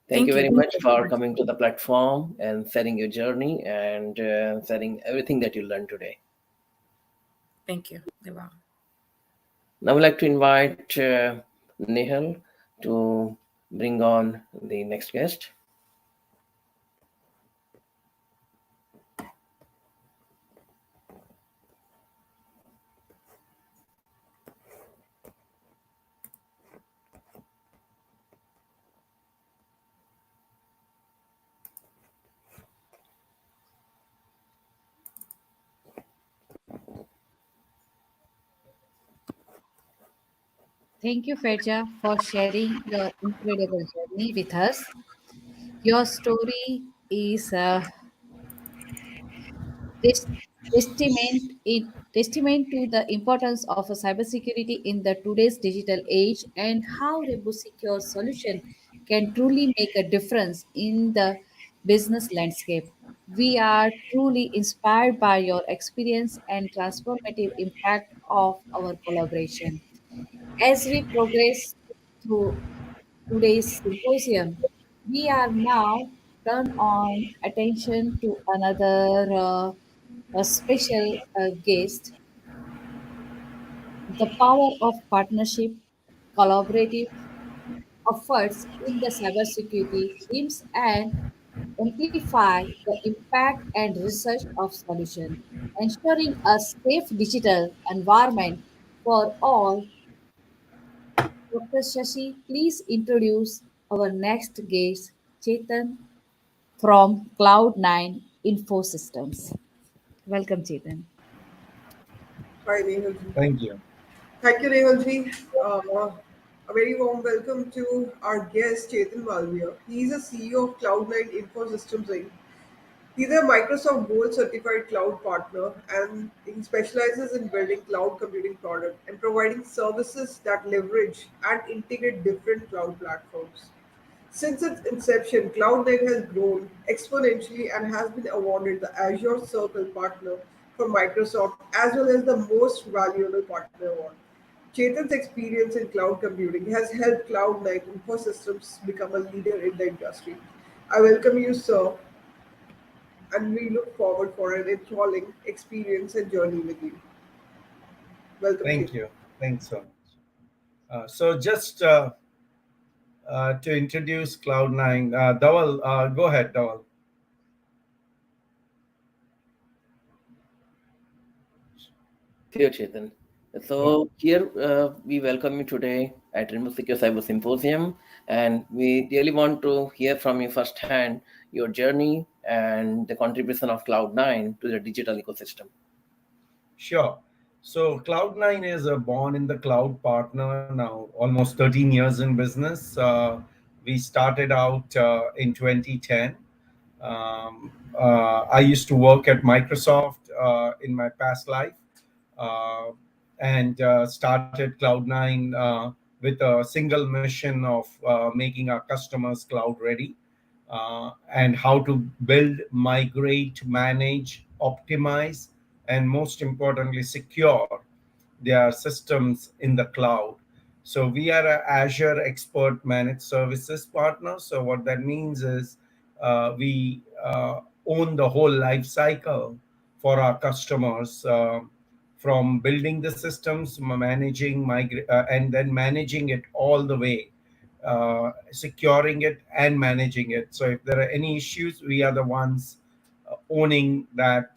Thank you Thank you. very much for coming to the platform and sharing your journey and sharing everything that you learned today. Thank you. You're welcome. Now I'd like to invite Nehal to bring on the next guest. Thank you, Feja, for sharing your incredible journey with us. Your story is tes- testament to the importance of a cybersecurity in the today's digital age and how Rebu Secure solution can truly make a difference in the business landscape. We are truly inspired by your experience and transformative impact of our collaboration. As we progress through today's symposium, we are now turn on attention to another a special guest, the power of partnership, collaborative efforts in the cybersecurity teams, and amplify the impact and research of solution, ensuring a safe digital environment for all. Dr. Shashi, please introduce our next guest, Chetan from Cloud9 Infosystems. Welcome, Chetan. Hi, Nehalji. Thank you. Thank you, Nehalji. Uh, A very warm welcome to our guest Chetan Malviya. He is a CEO of Cloud9 Infosystems Inc. He's a Microsoft Gold certified cloud partner and he specializes in building cloud computing products and providing services that leverage and integrate different cloud platforms. Since its inception, Cloud9 has grown exponentially and has been awarded the Azure Circle Partner from Microsoft as well as the Most Valuable Partner Award. Chetan's experience in cloud computing has helped Cloud9 Infosystems become a leader in the industry. I welcome you, sir, and we look forward for an enthralling experience and journey with you. Welcome, Thank Chetan. you. Thanks so much. So just to introduce Cloud9, Dawal, go ahead, Dawal. Sure, Chetan. So here we welcome you today at Remote Secure Cyber Symposium, and we really want to hear from you firsthand your journey and the contribution of Cloud9 to the digital ecosystem. Sure. So Cloud9 is a born in the cloud partner now, almost 13 years in business. We started out in 2010. I used to work at Microsoft in my past life uh, and started Cloud9 with a single mission of making our customers cloud ready and how to build, migrate, manage, optimize, and most importantly, secure their systems in the cloud. So we are a Azure Expert Managed Services partner. So what that means is we own the whole life cycle for our customers, from building the systems, managing, and then managing it all the way, securing it and managing it. So if there are any issues, we are the ones owning that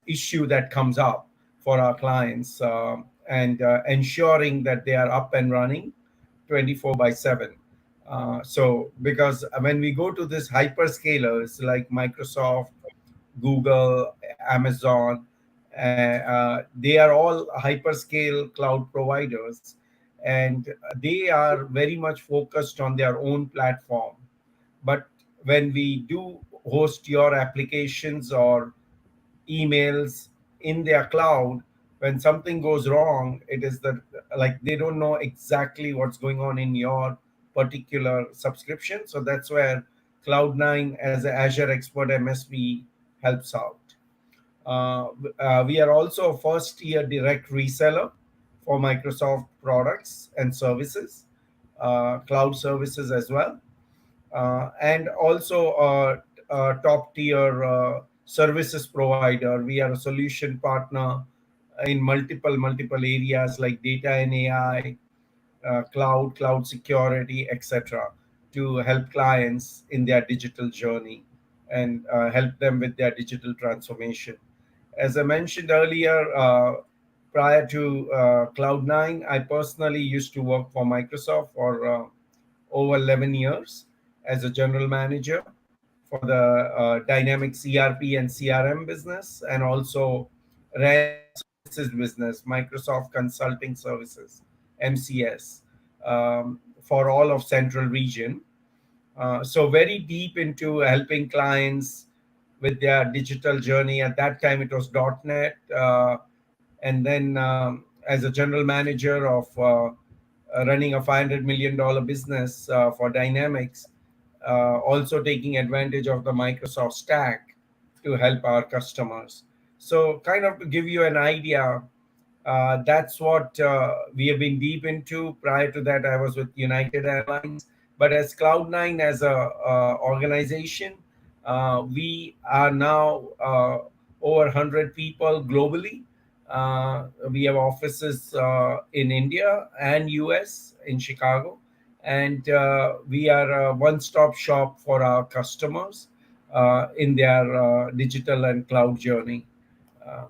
issue that comes up for our clients, and ensuring that they are up and running 24 by 7. So because when we go to these hyperscalers like Microsoft, Google, Amazon, they are all hyperscale cloud providers, and they are very much focused on their own platform. But when we do host your applications or emails in their cloud, when something goes wrong, it is that, like, they don't know exactly what's going on in your particular subscription. So that's where Cloud9 as an Azure expert MSP helps out. We are also a first tier direct reseller for Microsoft products and services, cloud services as well, and also a top tier services provider. We are a solution partner in multiple areas like data and AI, cloud security, etc., to help clients in their digital journey and help them with their digital transformation. As I mentioned earlier, prior to Cloud9, I personally used to work for Microsoft for over 11 years as a general manager for the Dynamics ERP and CRM business, and also ran our services business, Microsoft Consulting Services, MCS, for all of Central Region. So very deep into helping clients with their digital journey. At that time, it was .NET, and then as a general manager of running a $500 million business for Dynamics, also taking advantage of the Microsoft stack to help our customers. So, kind of to give you an idea, that's what we have been deep into. Prior to that, I was with United Airlines. But as Cloud9 as a organization, we are now over 100 people globally. We have offices in India and US in Chicago, and we are a one-stop shop for our customers in their digital and cloud journey. Uh,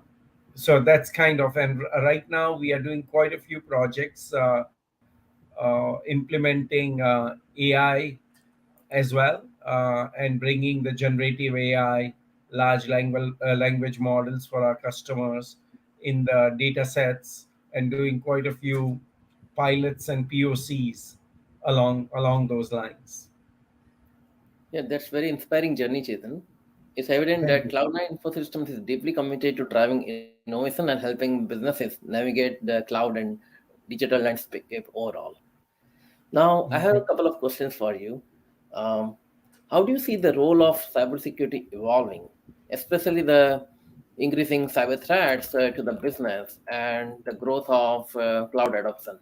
so that's kind of, and right now we are doing quite a few projects implementing AI as well, and bringing the generative AI, large language models for our customers in the data sets and doing quite a few pilots and POCs along those lines. Yeah, that's very inspiring journey, Chetan. It's evident Thank that you. Cloud9 Infosystems is deeply committed to driving innovation and helping businesses navigate the cloud and digital landscape overall. Now, I Thank have you. a couple of questions for you. Um, how do you see the role of cybersecurity evolving, especially the increasing cyber threats to the business and the growth of cloud adoption?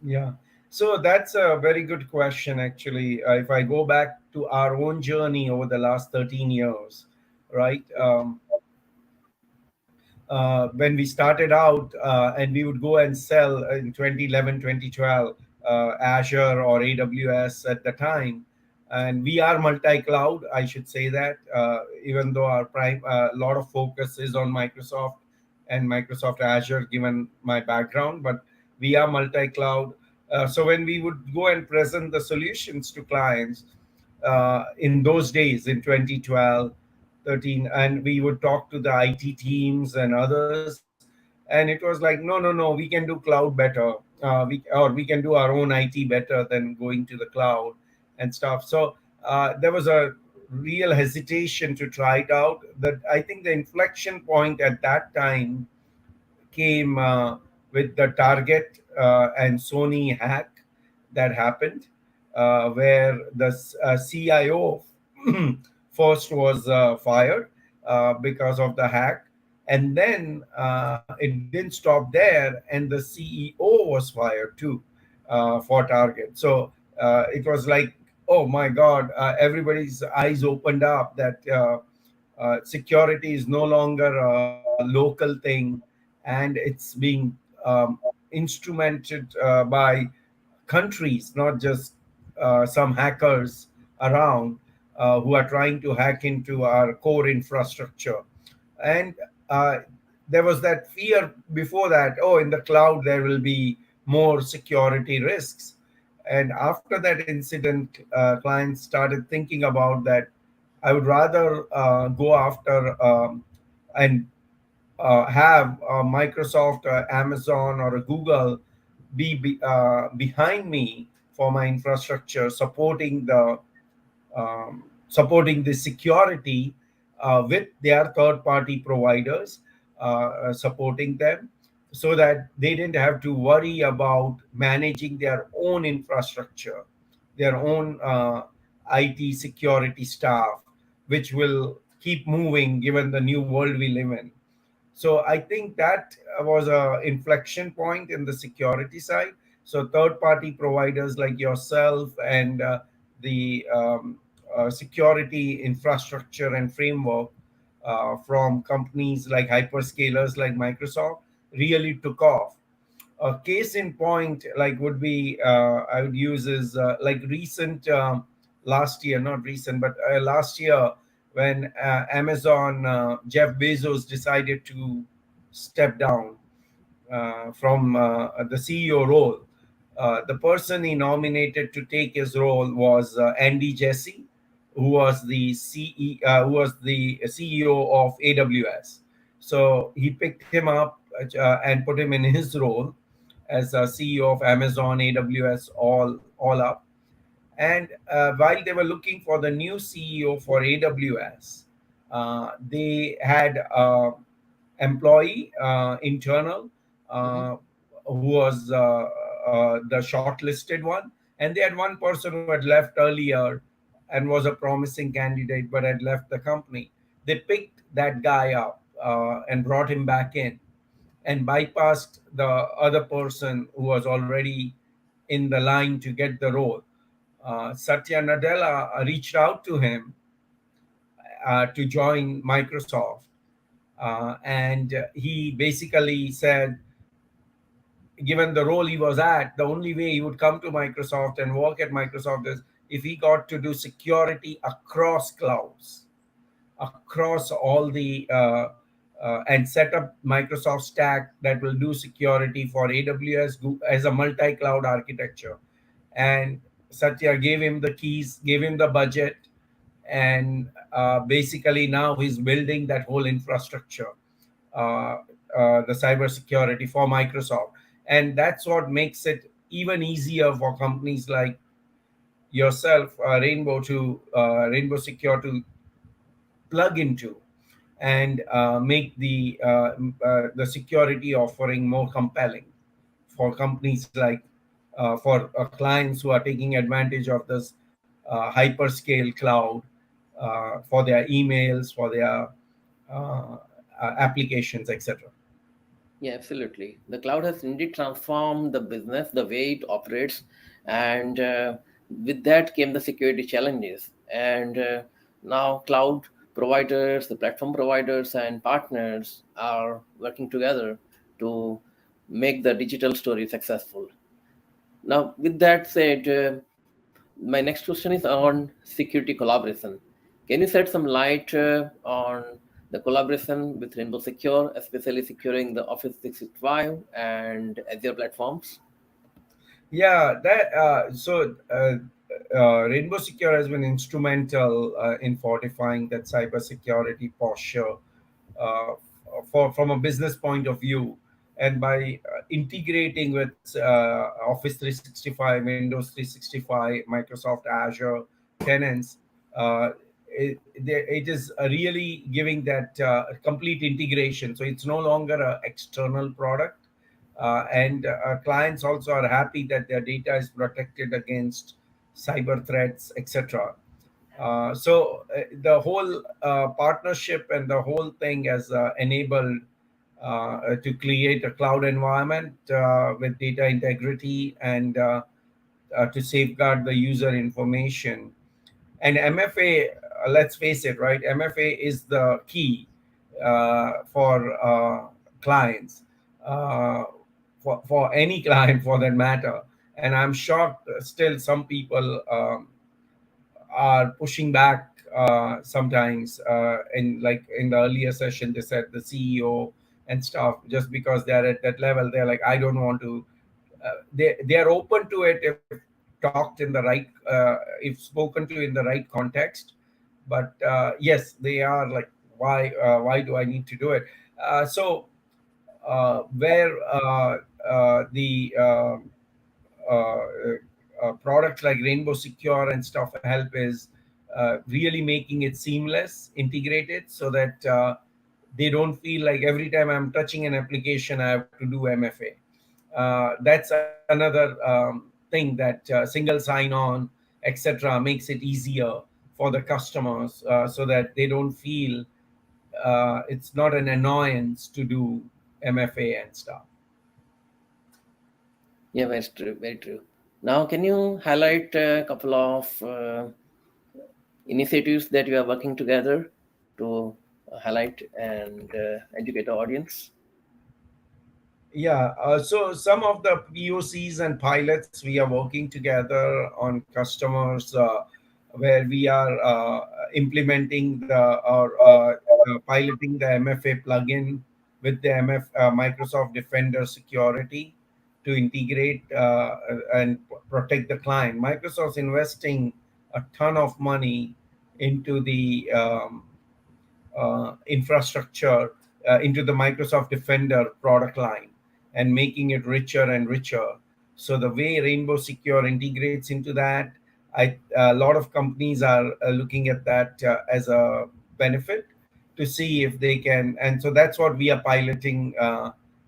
Yeah. So that's a very good question, actually. If I go back to our own journey over the last 13 years, right? When we started out and we would go and sell in 2011, 2012, Azure or AWS at the time. And we are multi-cloud, I should say that, even though our prime lot of focus is on Microsoft and Microsoft Azure, given my background, but we are multi-cloud. So when we would go and present the solutions to clients in those days in 2012, 13, and we would talk to the IT teams and others, and it was like, no, no, no, we can do cloud better. We can do our own IT better than going to the cloud and stuff. So there was a real hesitation to try it out. That I think the inflection point at that time came with the Target and Sony hack that happened, where the CIO first was fired because of the hack, and then it didn't stop there, and the CEO was fired too for Target. So it was like, oh my God, everybody's eyes opened up that security is no longer a local thing, and it's being instrumented by countries, not just some hackers around who are trying to hack into our core infrastructure. And uh, there was that fear before that, oh, in the cloud, there will be more security risks. And after that incident, clients started thinking about that. I would rather go after and have Microsoft, Amazon, or a Google behind me for my infrastructure, supporting the security with their third-party providers, supporting them, so that they didn't have to worry about managing their own infrastructure, their own IT security staff, which will keep moving given the new world we live in. So I think that was a inflection point in the security side. So third party providers like yourself and the security infrastructure and framework from companies like hyperscalers like Microsoft really took off. A case in point like would be I would use is like recent last year, not recent, but last year, when Amazon Jeff Bezos decided to step down from the CEO role. The person he nominated to take his role was Andy Jassy, who was the CEO of AWS. So he picked him up and put him in his role as a CEO of Amazon, AWS, all up. And while they were looking for the new CEO for AWS, they had employee internal Mm-hmm. who was the shortlisted one, and they had one person who had left earlier and was a promising candidate but had left the company. They picked that guy up and brought him back in and bypassed the other person who was already in the line to get the role. Satya Nadella reached out to him to join Microsoft, and he basically said, given the role he was at, the only way he would come to Microsoft and work at Microsoft is if he got to do security across clouds, across all the and set up Microsoft stack that will do security for AWS as a multi-cloud architecture. And Satya gave him the keys, gave him the budget, and basically now he's building that whole infrastructure. Uh, the cybersecurity for Microsoft, and that's what makes it even easier for companies like yourself, Rainbow Secure to plug into and make the security offering more compelling for companies like for clients who are taking advantage of this hyperscale cloud for their emails, for their applications, etc. Yeah, absolutely. The cloud has indeed transformed the business, the way it operates, and with that came the security challenges. And now, cloud providers, the platform providers, and partners are working together to make the digital story successful. Now, with that said, my next question is on security collaboration. Can you shed some light on the collaboration with Rainbow Secure, especially securing the Office 365 and Azure platforms? Yeah, that Rainbow Secure has been instrumental in fortifying that cybersecurity posture for from a business point of view, and by integrating with Office 365, Windows 365, Microsoft Azure tenants. Uh, it is really giving that complete integration. So it's no longer an external product, and clients also are happy that their data is protected against cyber threats, etc. The whole partnership and the whole thing has enabled to create a cloud environment with data integrity and to safeguard the user information. And MFA, let's face it, right? MFA is the key for clients, uh, for any client for that matter. And I'm shocked still some people are pushing back sometimes. In like in the earlier session, they said the CEO and stuff, just because they're at that level, they're like, I don't want to. They are open to it if talked in the right, if spoken to in the right context. But yes, they are like, why do I need to do it? Where the uh, products like Rainbow Secure and stuff help is really making it seamless, integrated, so that they don't feel like every time I'm touching an application, I have to do MFA. That's another thing that single sign on, etc., makes it easier for the customers so that they don't feel it's not an annoyance to do MFA and stuff. Yeah, very true, very true. Now, can you highlight a couple of initiatives that you are working together to highlight and educate the audience? Yeah, so some of the POCs and pilots we are working together on customers where we are implementing or piloting the MFA plugin with the Microsoft Defender security to integrate and protect the client. Microsoft's investing a ton of money into the infrastructure, into the Microsoft Defender product line, and making it richer and richer. So the way Rainbow Secure integrates into that, a lot of companies are looking at that as a benefit to see if they can. And so that's what we are piloting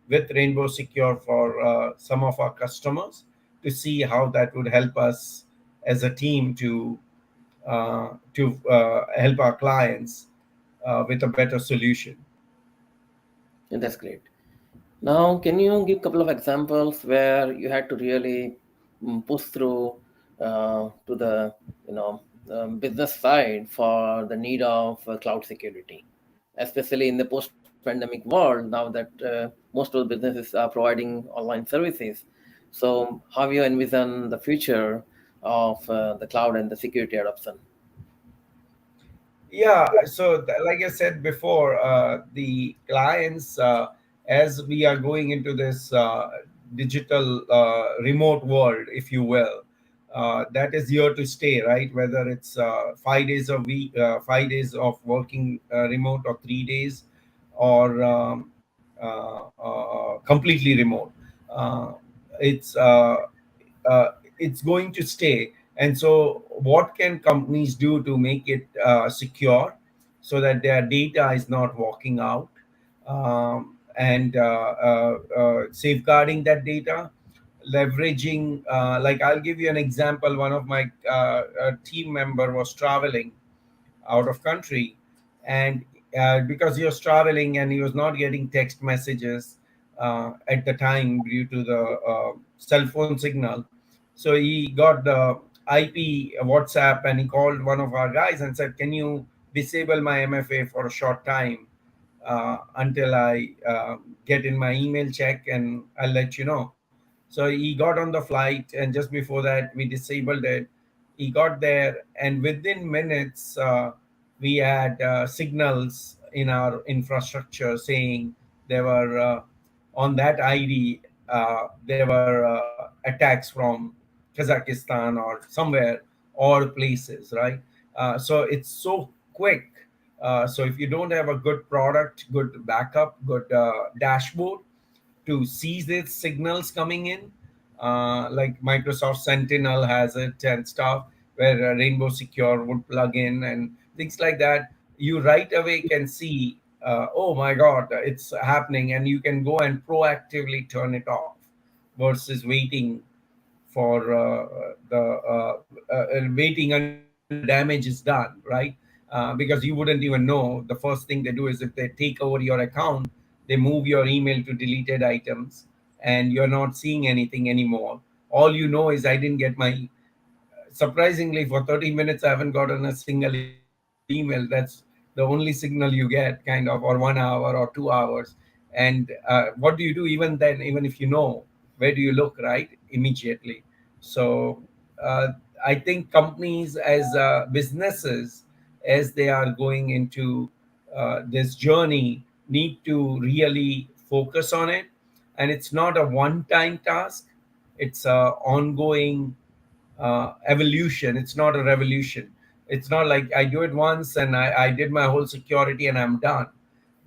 with Rainbow Secure for some of our customers, to see how that would help us as a team to help our clients with a better solution. Yeah, that's great. Now, can you give a couple of examples where you had to really push through to the business side for the need of cloud security, especially in the post-pandemic world now that most of the businesses are providing online services. So, how you envision the future of the cloud and the security adoption? Yeah, so like I said before, the clients, as we are going into this digital remote world, if you will, that is here to stay, right? Whether it's 5 days a week, 5 days of working remote, or 3 days, or completely remote. Uh, it's uh, uh, it's going to stay. And so, what can companies do to make it secure so that their data is not walking out, and safeguarding that data, leveraging, like I'll give you an example. One of my team member was traveling out of country, and because he was traveling and he was not getting text messages at the time due to the cell phone signal, so he got the IP WhatsApp, and he called one of our guys and said, "Can you disable my MFA for a short time until I get in my email check, and I'll let you know." So he got on the flight, and just before that, we disabled it. He got there, and within minutes, we had signals in our infrastructure saying there were on that ID, there were attacks from Kazakhstan or somewhere, or places, right? So it's so quick. So if you don't have a good product, good backup, good dashboard to see these signals coming in, like Microsoft Sentinel has it and stuff, where Rainbow Secure would plug in and things like that. You right away can see, oh my God, it's happening, and you can go and proactively turn it off versus waiting for waiting until the damage is done, right? Because you wouldn't even know. The first thing they do is, if they take over your account, they move your email to deleted items, and you're not seeing anything anymore. All you know is, I didn't get my, surprisingly, for 30 minutes I haven't gotten a single email. That's the only signal you get, kind of, or 1 hour or 2 hours. And what do you do even then, even if you know? Where do you look, right? Immediately. So uh, I think companies, as businesses, as they are going into this journey, need to really focus on it. And it's not a one time task, it's a ongoing evolution. It's not a revolution. It's not like I do it once and I did my whole security and I'm done.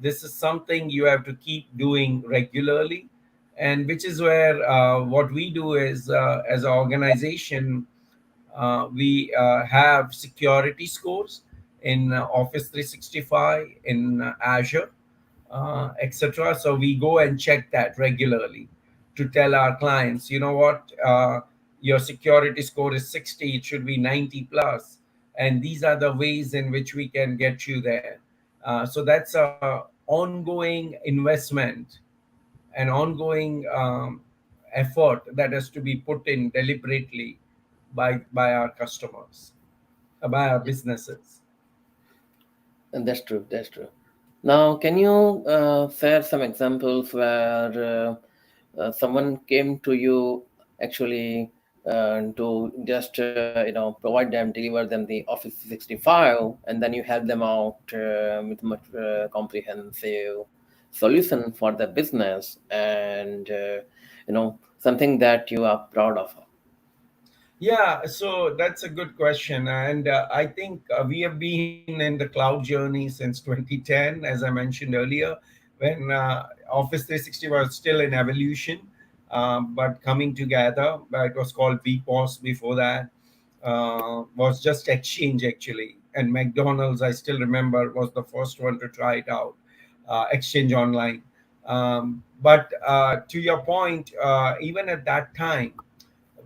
This is something you have to keep doing regularly. And which is where what we do is, as an organization, we have security scores in Office 365, in Azure, etc. So we go and check that regularly to tell our clients, you know what, your security score is 60, it should be 90 plus, and these are the ways in which we can get you there. So that's a ongoing investment, an ongoing effort that has to be put in deliberately by our customers, by our businesses. And that's true. That's true. Now, can you share some examples where someone came to you actually to just provide them, deliver them the Office 365, and then you help them out with much comprehensive solution for the business, and something that you are proud of? Yeah, so that's a good question. And I think we have been in the cloud journey since 2010, as I mentioned earlier, when Office 360 was still in evolution, but coming together. It was called VPOS before that, was just Exchange actually. And McDonald's, I still remember, was the first one to try it out, Exchange Online. But to your point, even at that time,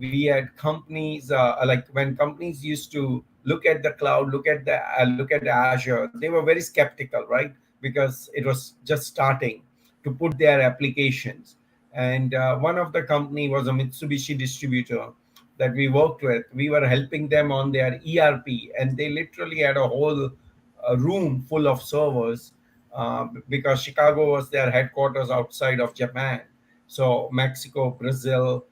we had companies, like when companies used to look at the cloud, look at Azure, they were very skeptical, right? Because it was just starting to put their applications. And one of the company was a Mitsubishi distributor that we worked with. We were helping them on their ERP, and they literally had a whole room full of servers, because Chicago was their headquarters outside of Japan. So Mexico, Brazil,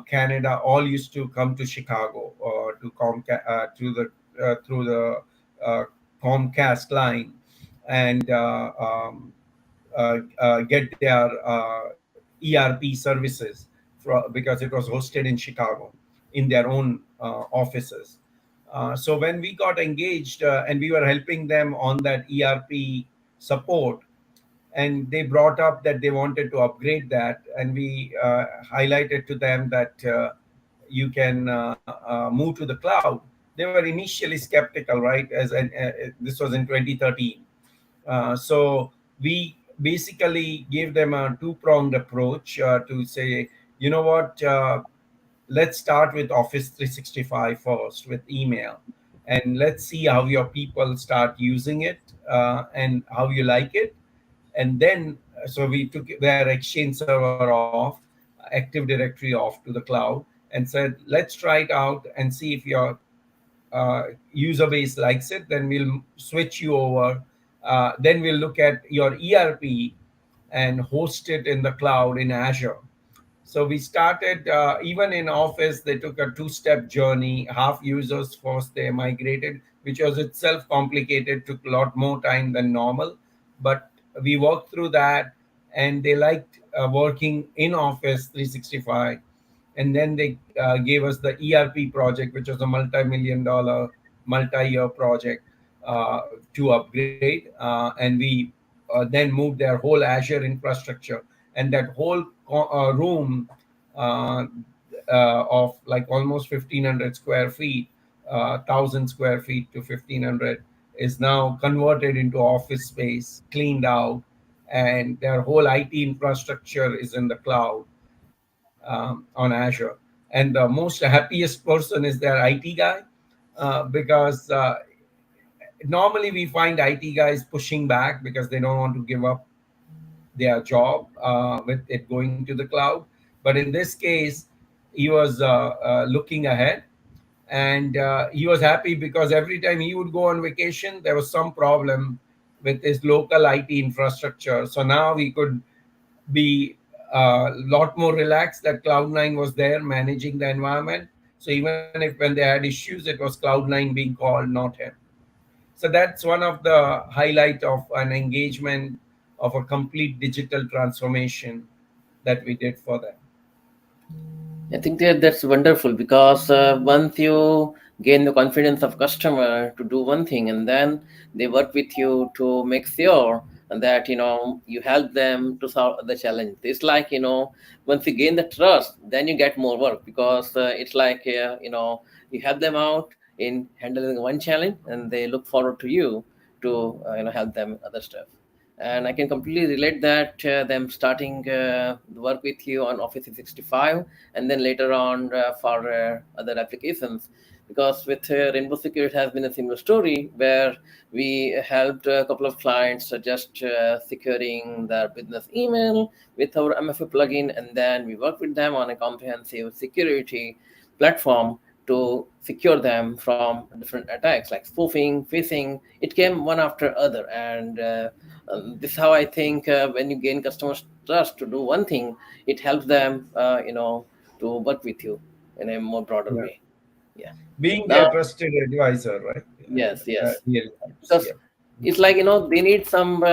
Canada, all used to come to Chicago, or to to the through the uh, Comcast line, and get their ERP services because it was hosted in Chicago in their own offices. So when we got engaged, and we were helping them on that ERP support, and they brought up that they wanted to upgrade that, and we highlighted to them that you can move to the cloud. They were initially skeptical, right? This was in 2013. So we basically gave them a two-pronged approach to say, you know what, let's start with Office 365 first with email, and let's see how your people start using it and how you like it. And then, so we took their Exchange server off, Active Directory off to the cloud, and said, let's try it out and see if your user base likes it. Then we'll switch you over. Then we'll look at your ERP and host it in the cloud in Azure. So we started, even in Office, they took a two-step journey. Half users first they migrated, which was itself complicated, took a lot more time than normal. But we worked through that, and they liked working in Office 365. And then they gave us the ERP project, which was a multi-million dollar, multi-year project to upgrade. And we then moved their whole Azure infrastructure, and that whole room uh, of like almost 1,500 square feet, 1,000 square feet to 1,500, is now converted into office space, cleaned out, and their whole IT infrastructure is in the cloud on Azure. And the most happiest person is their IT guy, because normally we find IT guys pushing back because they don't want to give up their job with it going to the cloud. But in this case, he was looking ahead, and he was happy because every time he would go on vacation, there was some problem with his local IT infrastructure. So now he could be a lot more relaxed that Cloud9 was there managing the environment. So even if when they had issues, it was Cloud9 being called, not him. So that's one of the highlight of an engagement of a complete digital transformation that we did for them. I think that that's wonderful because once you gain the confidence of customer to do one thing, and then they work with you to make sure that you help them to solve the challenge. It's like once you gain the trust, then you get more work because it's like you help them out in handling one challenge, and they look forward to you to help them other stuff. And I can completely relate that them starting work with you on Office 365 and then later on for other applications. Because with Rainbow Security, it has been a similar story where we helped a couple of clients just securing their business email with our MFA plugin, and then we worked with them on a comprehensive security platform to secure them from different attacks like spoofing, phishing. It came one after other, and this is how I think when you gain customers' trust to do one thing, it helps them, to work with you in a more broader Yeah. way. Yeah. Being Now, their trusted advisor, right? yes, yes. Really helps. Because Yeah. it's like they need some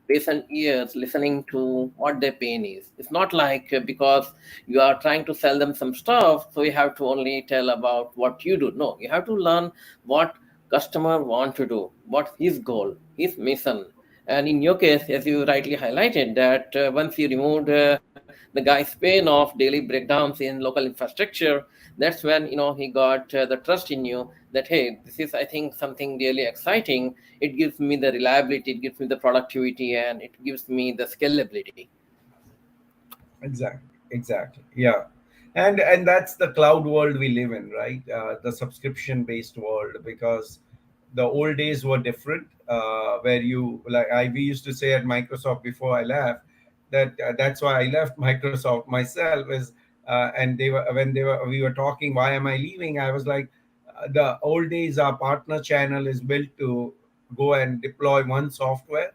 patient ears listening to what their pain is. It's not like because you are trying to sell them some stuff, so you have to only tell about what you do. No, you have to learn what customer want to do, what his goal, his mission. And in your case, as you rightly highlighted, that once you removed the guy's pain of daily breakdowns in local infrastructure, that's when he got the trust in you that, hey, this is, I think, something really exciting. It gives me the reliability, it gives me the productivity, and it gives me the scalability. Exactly. Yeah. And that's the cloud world we live in, right? The subscription based world, because the old days were different, where you like I we used to say at Microsoft before I left that that's why I left Microsoft myself is and they were when they were we were talking, why am I leaving? I was like, the old days, our partner channel is built to go and deploy one software,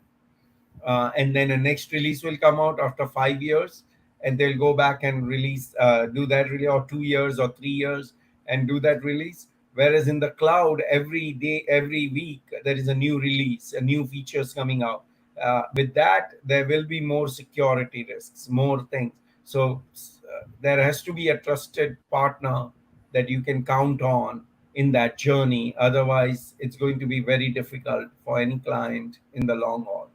and then a next release will come out after 5 years, and they'll go back and release, do that really, or 2 years or 3 years, and do that release. Whereas in the cloud, every day, every week, there is a new release, a new features coming out. With that, there will be more security risks, more things. So there has to be a trusted partner that you can count on in that journey. Otherwise, it's going to be very difficult for any client in the long haul.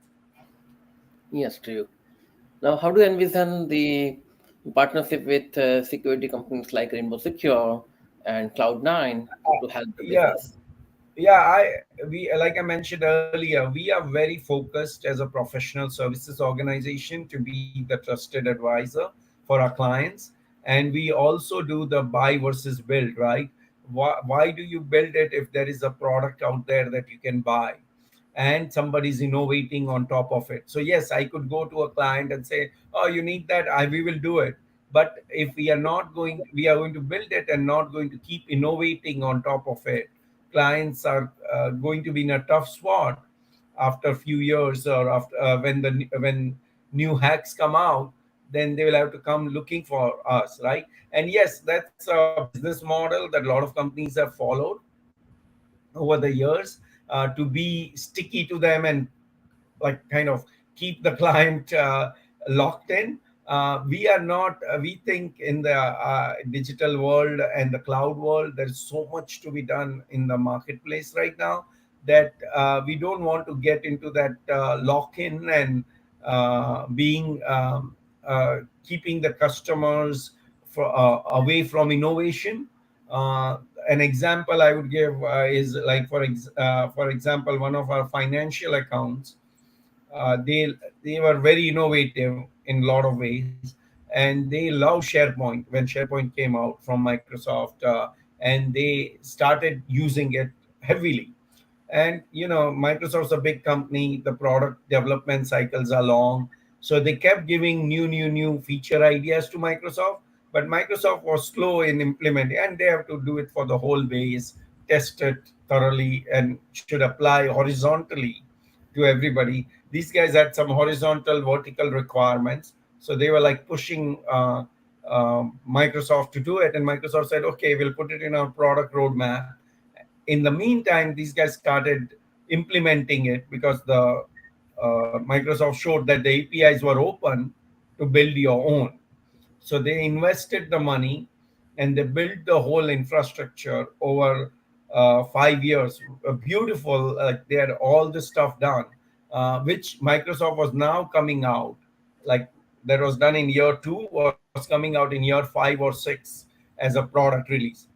Yes, true. Now, how do you envision the partnership with security companies like Rainbow Secure and Cloud9 to help the Yeah, business? yeah. We like I mentioned earlier, we are very focused as a professional services organization to be the trusted advisor for our clients, and we also do the buy versus build. Right? Why do you build it if there is a product out there that you can buy? And somebody's innovating on top of it. So yes, I could go to a client and say, oh, you need that, we will do it. But if we are going to build it and not going to keep innovating on top of it, clients are going to be in a tough spot after a few years, or after when new hacks come out, then they will have to come looking for us, right? And yes, that's a business model that a lot of companies have followed over the years, to be sticky to them and like kind of keep the client locked in. We are not, we think in the digital world and the cloud world, there's so much to be done in the marketplace right now that we don't want to get into that lock in and being keeping the customers away from innovation. Uh, an example I would give is like for example, one of our financial accounts, they were very innovative in a lot of ways, and they love SharePoint when SharePoint came out from Microsoft, and they started using it heavily. And Microsoft's a big company, the product development cycles are long, so they kept giving new feature ideas to Microsoft, but Microsoft was slow in implementing, and they have to do it for the whole base, test it thoroughly, and should apply horizontally to everybody. These guys had some horizontal vertical requirements, so they were like pushing Microsoft to do it, and Microsoft said, okay, we'll put it in our product roadmap. In the meantime, these guys started implementing it because the Microsoft showed that the APIs were open to build your own. So they invested the money and they built the whole infrastructure over 5 years. Beautiful, they had all this stuff done, which Microsoft was now coming out, like that was done in year two, was coming out in year 5 or 6 as a product release.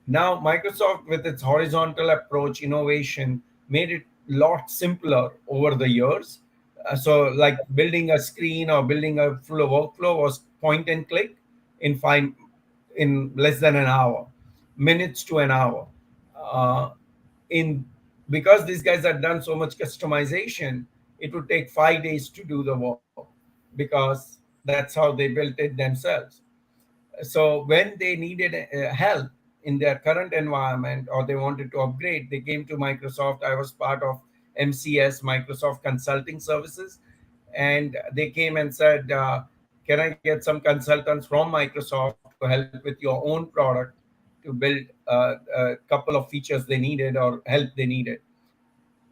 Now, Microsoft, with its horizontal approach, innovation, made it a lot simpler over the years. So, like building a screen or building a full workflow was point and click in less than an hour, minutes to an hour. Uh, in Because these guys had done so much customization, it would take 5 days to do the work because that's how they built it themselves. So when they needed help in their current environment or they wanted to upgrade, they came to Microsoft. I was part of MCS, Microsoft Consulting Services, and they came and said, can I get some consultants from Microsoft to help with your own product to build a couple of features they needed or help they needed?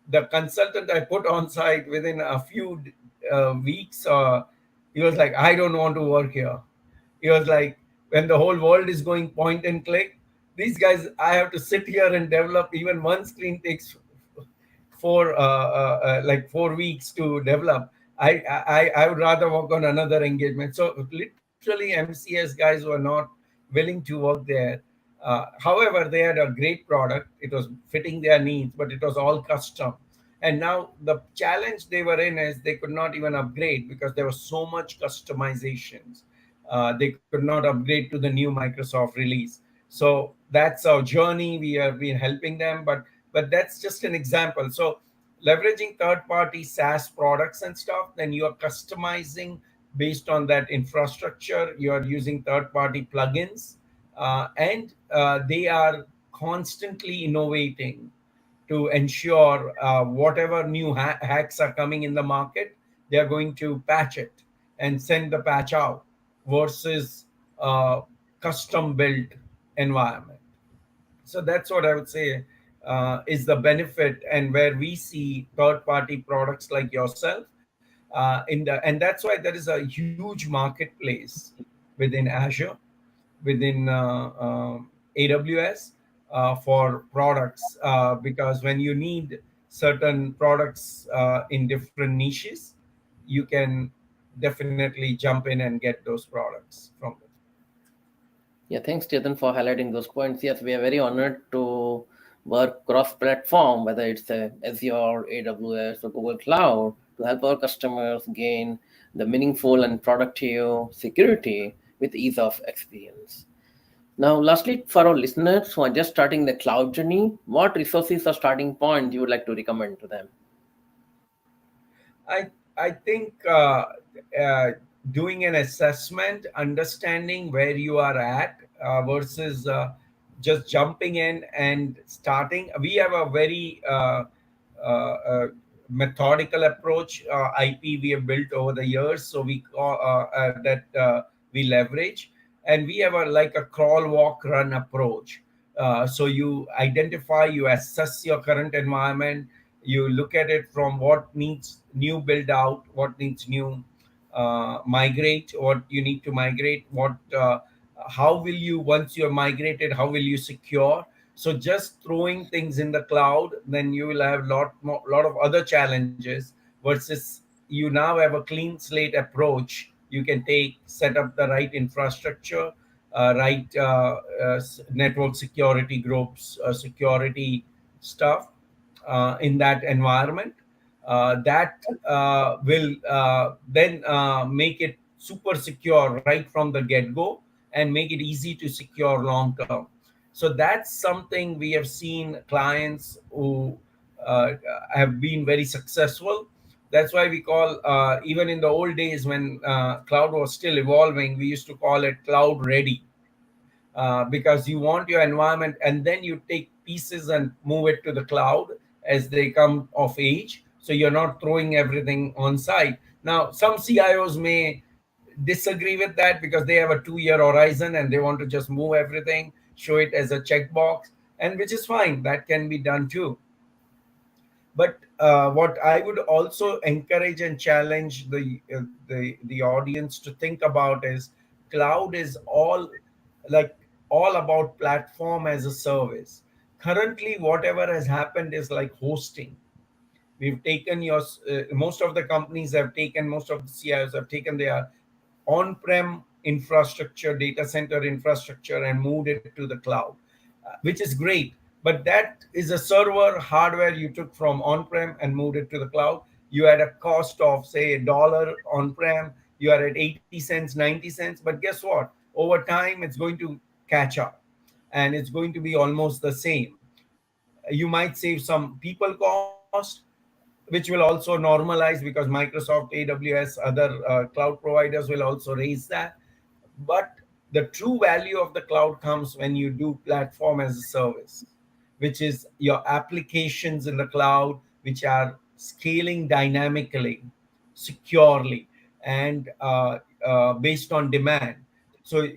The consultant I put on site, within a few weeks, he was like, I don't want to work here. He was like, when the whole world is going point and click, these guys, I have to sit here and develop. Even one screen takes 4 weeks to develop. I would rather work on another engagement. So literally, MCS guys were not willing to work there. However, they had a great product. It was fitting their needs, but it was all custom. And now the challenge they were in is they could not even upgrade because there was so much customizations. They could not upgrade to the new Microsoft release. So that's our journey. We have been helping them, but that's just an example. So leveraging third-party SaaS products and stuff, then you are customizing based on that infrastructure. You are using third-party plugins, and they are constantly innovating to ensure whatever new hacks are coming in the market, they are going to patch it and send the patch out versus custom built environment. So that's what I would say is the benefit, and where we see third party products like yourself and that's why there is a huge marketplace within Azure, within AWS, for products, because when you need certain products in different niches, you can definitely jump in and get those products from them. Yeah, thanks, Chetan, for highlighting those points. Yes, we are very honored to work cross-platform, whether it's Azure, AWS, or Google Cloud, to help our customers gain the meaningful and productive security with ease of experience. Now, lastly, for our listeners who are just starting the cloud journey, what resources or starting point you would like to recommend to them? I think uh, doing an assessment, understanding where you are at versus just jumping in and starting. We have a very methodical approach, IP we have built over the years, so we call, that we leverage, and we have a like a crawl, walk, run approach. So you identify, you assess your current environment, you look at it from what needs new build out, what needs new migrate, what you need to migrate, what how will you, once you're migrated, how will you secure. So just throwing things in the cloud, then you will have lot of other challenges, versus you now have a clean slate approach. You can take, set up the right infrastructure, right network security groups, security stuff in that environment. That will then make it super secure right from the get go, and make it easy to secure long term. So that's something we have seen clients who uh, have been very successful. That's why we call, even in the old days when cloud was still evolving, we used to call it cloud ready, because you want your environment, and then you take pieces and move it to the cloud as they come of age. So you're not throwing everything on site. Now, some CIOs may disagree with that because they have a 2 year horizon and they want to just move everything, show it as a checkbox, and which is fine. That can be done too. But what I would also encourage and challenge the audience to think about is cloud is like all about platform as a service. Currently, whatever has happened is like hosting. We've taken your most of the companies have taken, most of the CIOs have taken their on-prem infrastructure, data center infrastructure, and moved it to the cloud, which is great. But that is a server hardware you took from on-prem and moved it to the cloud. You had a cost of say $1 on-prem. You are at 80 cents, 90 cents. But guess what? Over time, it's going to catch up, and it's going to be almost the same. You might save some people cost, which will also normalize because Microsoft, AWS, other cloud providers will also raise that. But the true value of the cloud comes when you do platform as a service, which is your applications in the cloud, which are scaling dynamically, securely, and based on demand. So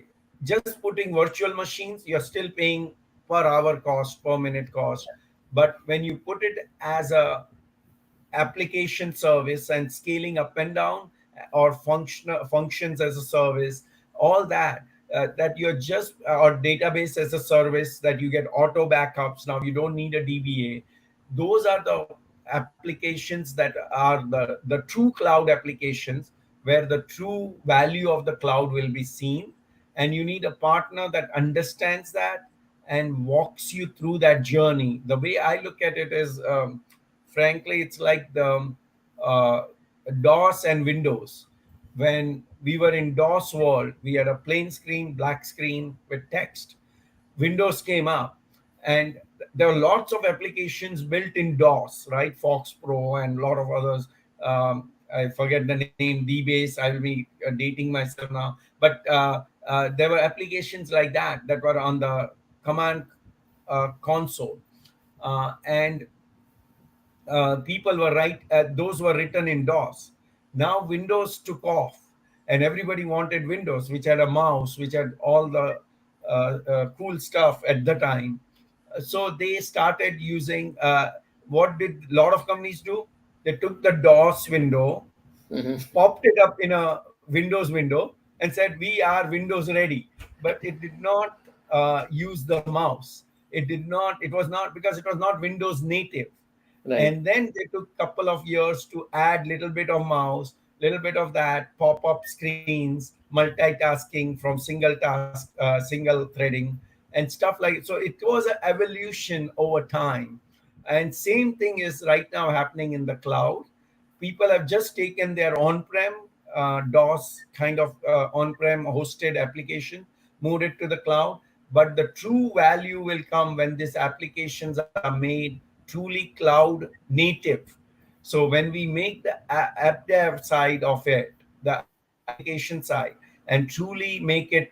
just putting virtual machines, you're still paying per hour cost, per minute cost. But when you put it as a application service and scaling up and down, or functions as a service, all that, that you're just or database as a service, that you get auto backups. Now you don't need a DBA. Those are the applications that are the true cloud applications, where the true value of the cloud will be seen. And you need a partner that understands that and walks you through that journey. The way I look at it is, frankly, it's like the uh, DOS and Windows. When we were in DOS world, we had a plain screen, black screen with text. Windows came up, and there are lots of applications built in DOS, right? Fox Pro and a lot of others. I forget the name, DBase. I will be dating myself now. But there were applications like that were on the command console. And people were those were written in DOS. Now Windows took off, and everybody wanted Windows, which had a mouse, which had all the cool stuff at the time. So they started using, what did a lot of companies do? They took the DOS window, Mhm. popped it up in a Windows window, and said, "We are Windows ready." But it did not use the mouse. It did not. It was not, because it was not Windows native. Right. And then they took couple of years to add little bit of mouse, little bit of that, pop-up screens, multitasking from single threading, and stuff like. So it was an evolution over time, and same thing is right now happening in the cloud. People have just taken their on-prem DOS kind of on-prem hosted application, moved it to the cloud. But the true value will come when these applications are made truly cloud native. So when we make the app dev side of it, the application side, and truly make it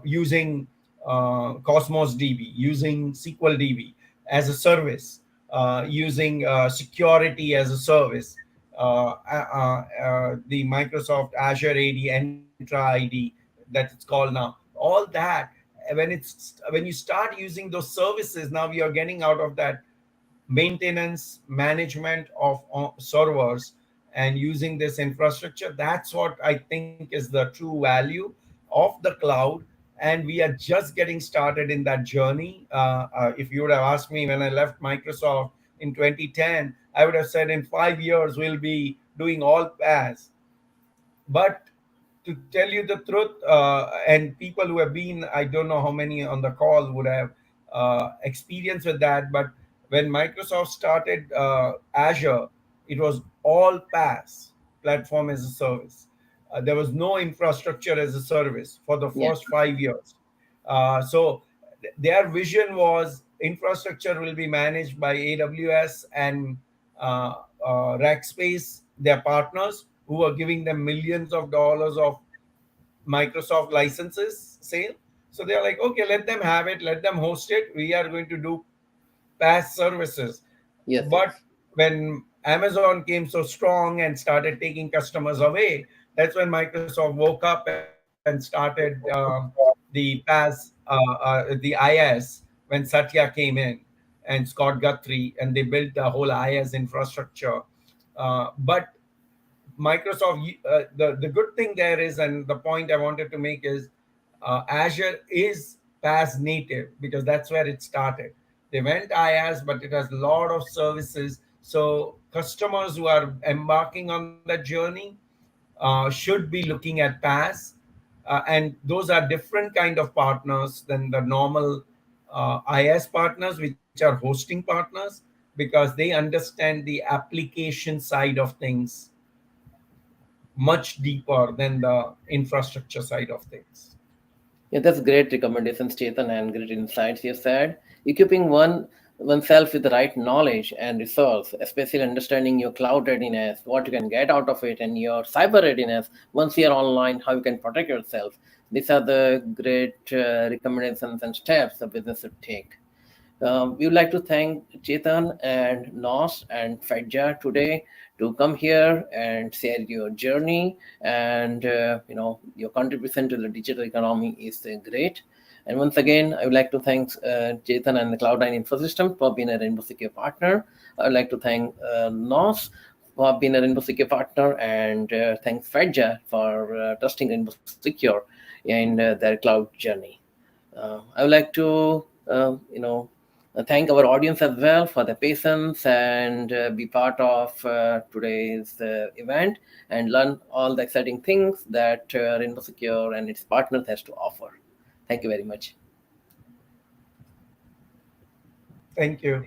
using Cosmos DB, using SQL DB as a service, using security as a service, the Microsoft Azure AD, Entra ID that it's called now, all that. When you start using those services, now we are getting out of that maintenance management of servers and using this infrastructure. That's what I think is the true value of the cloud, and we are just getting started in that journey. If you would have asked me when I left Microsoft in 2010, I would have said in 5 years we'll be doing all PaaS. But to tell you the truth, and people who have been, I don't know how many on the call would have experience with that, but when Microsoft started Azure, it was all PaaS, platform as a service. There was no infrastructure as a service for the Yeah. first 5 years. So their vision was infrastructure will be managed by AWS and Rackspace, their partners, who are giving them millions of dollars of Microsoft licenses sale. So they're like, okay, let them have it, let them host it. We are going to do PaaS services. Yes, But yes. when Amazon came so strong and started taking customers away, that's when Microsoft woke up and started the PaaS, the IaaS, when Satya came in and Scott Guthrie, and they built the whole IaaS infrastructure. But Microsoft, the good thing there is, and the point I wanted to make is, Azure is PaaS native because that's where it started. They went IaaS, but it has a lot of services. So customers who are embarking on that journey should be looking at PaaS, and those are different kind of partners than the normal IaaS partners, which are hosting partners, because they understand the application side of things much deeper than the infrastructure side of things. Yeah, that's great recommendations, Chetan, and great insights you said. Equipping oneself with the right knowledge and resource, especially understanding your cloud readiness, what you can get out of it, and your cyber readiness once you're online, how you can protect yourself. These are the great recommendations and steps the business should take. We would like to thank Chetan and Nos and Fedja today to come here and share your journey, and your contribution to the digital economy is great. And once again, I would like to thank Chetan and the Cloud9 Infosystem for being a Rainbow Secure partner. I would like to thank Nos for being a Rainbow Secure partner, and thank Fedja for trusting Rainbow Secure in their cloud journey. I would like to, thank our audience as well for the patience and be part of today's event and learn all the exciting things that Rainbow Secure and its partners has to offer. Thank you very much. Thank you.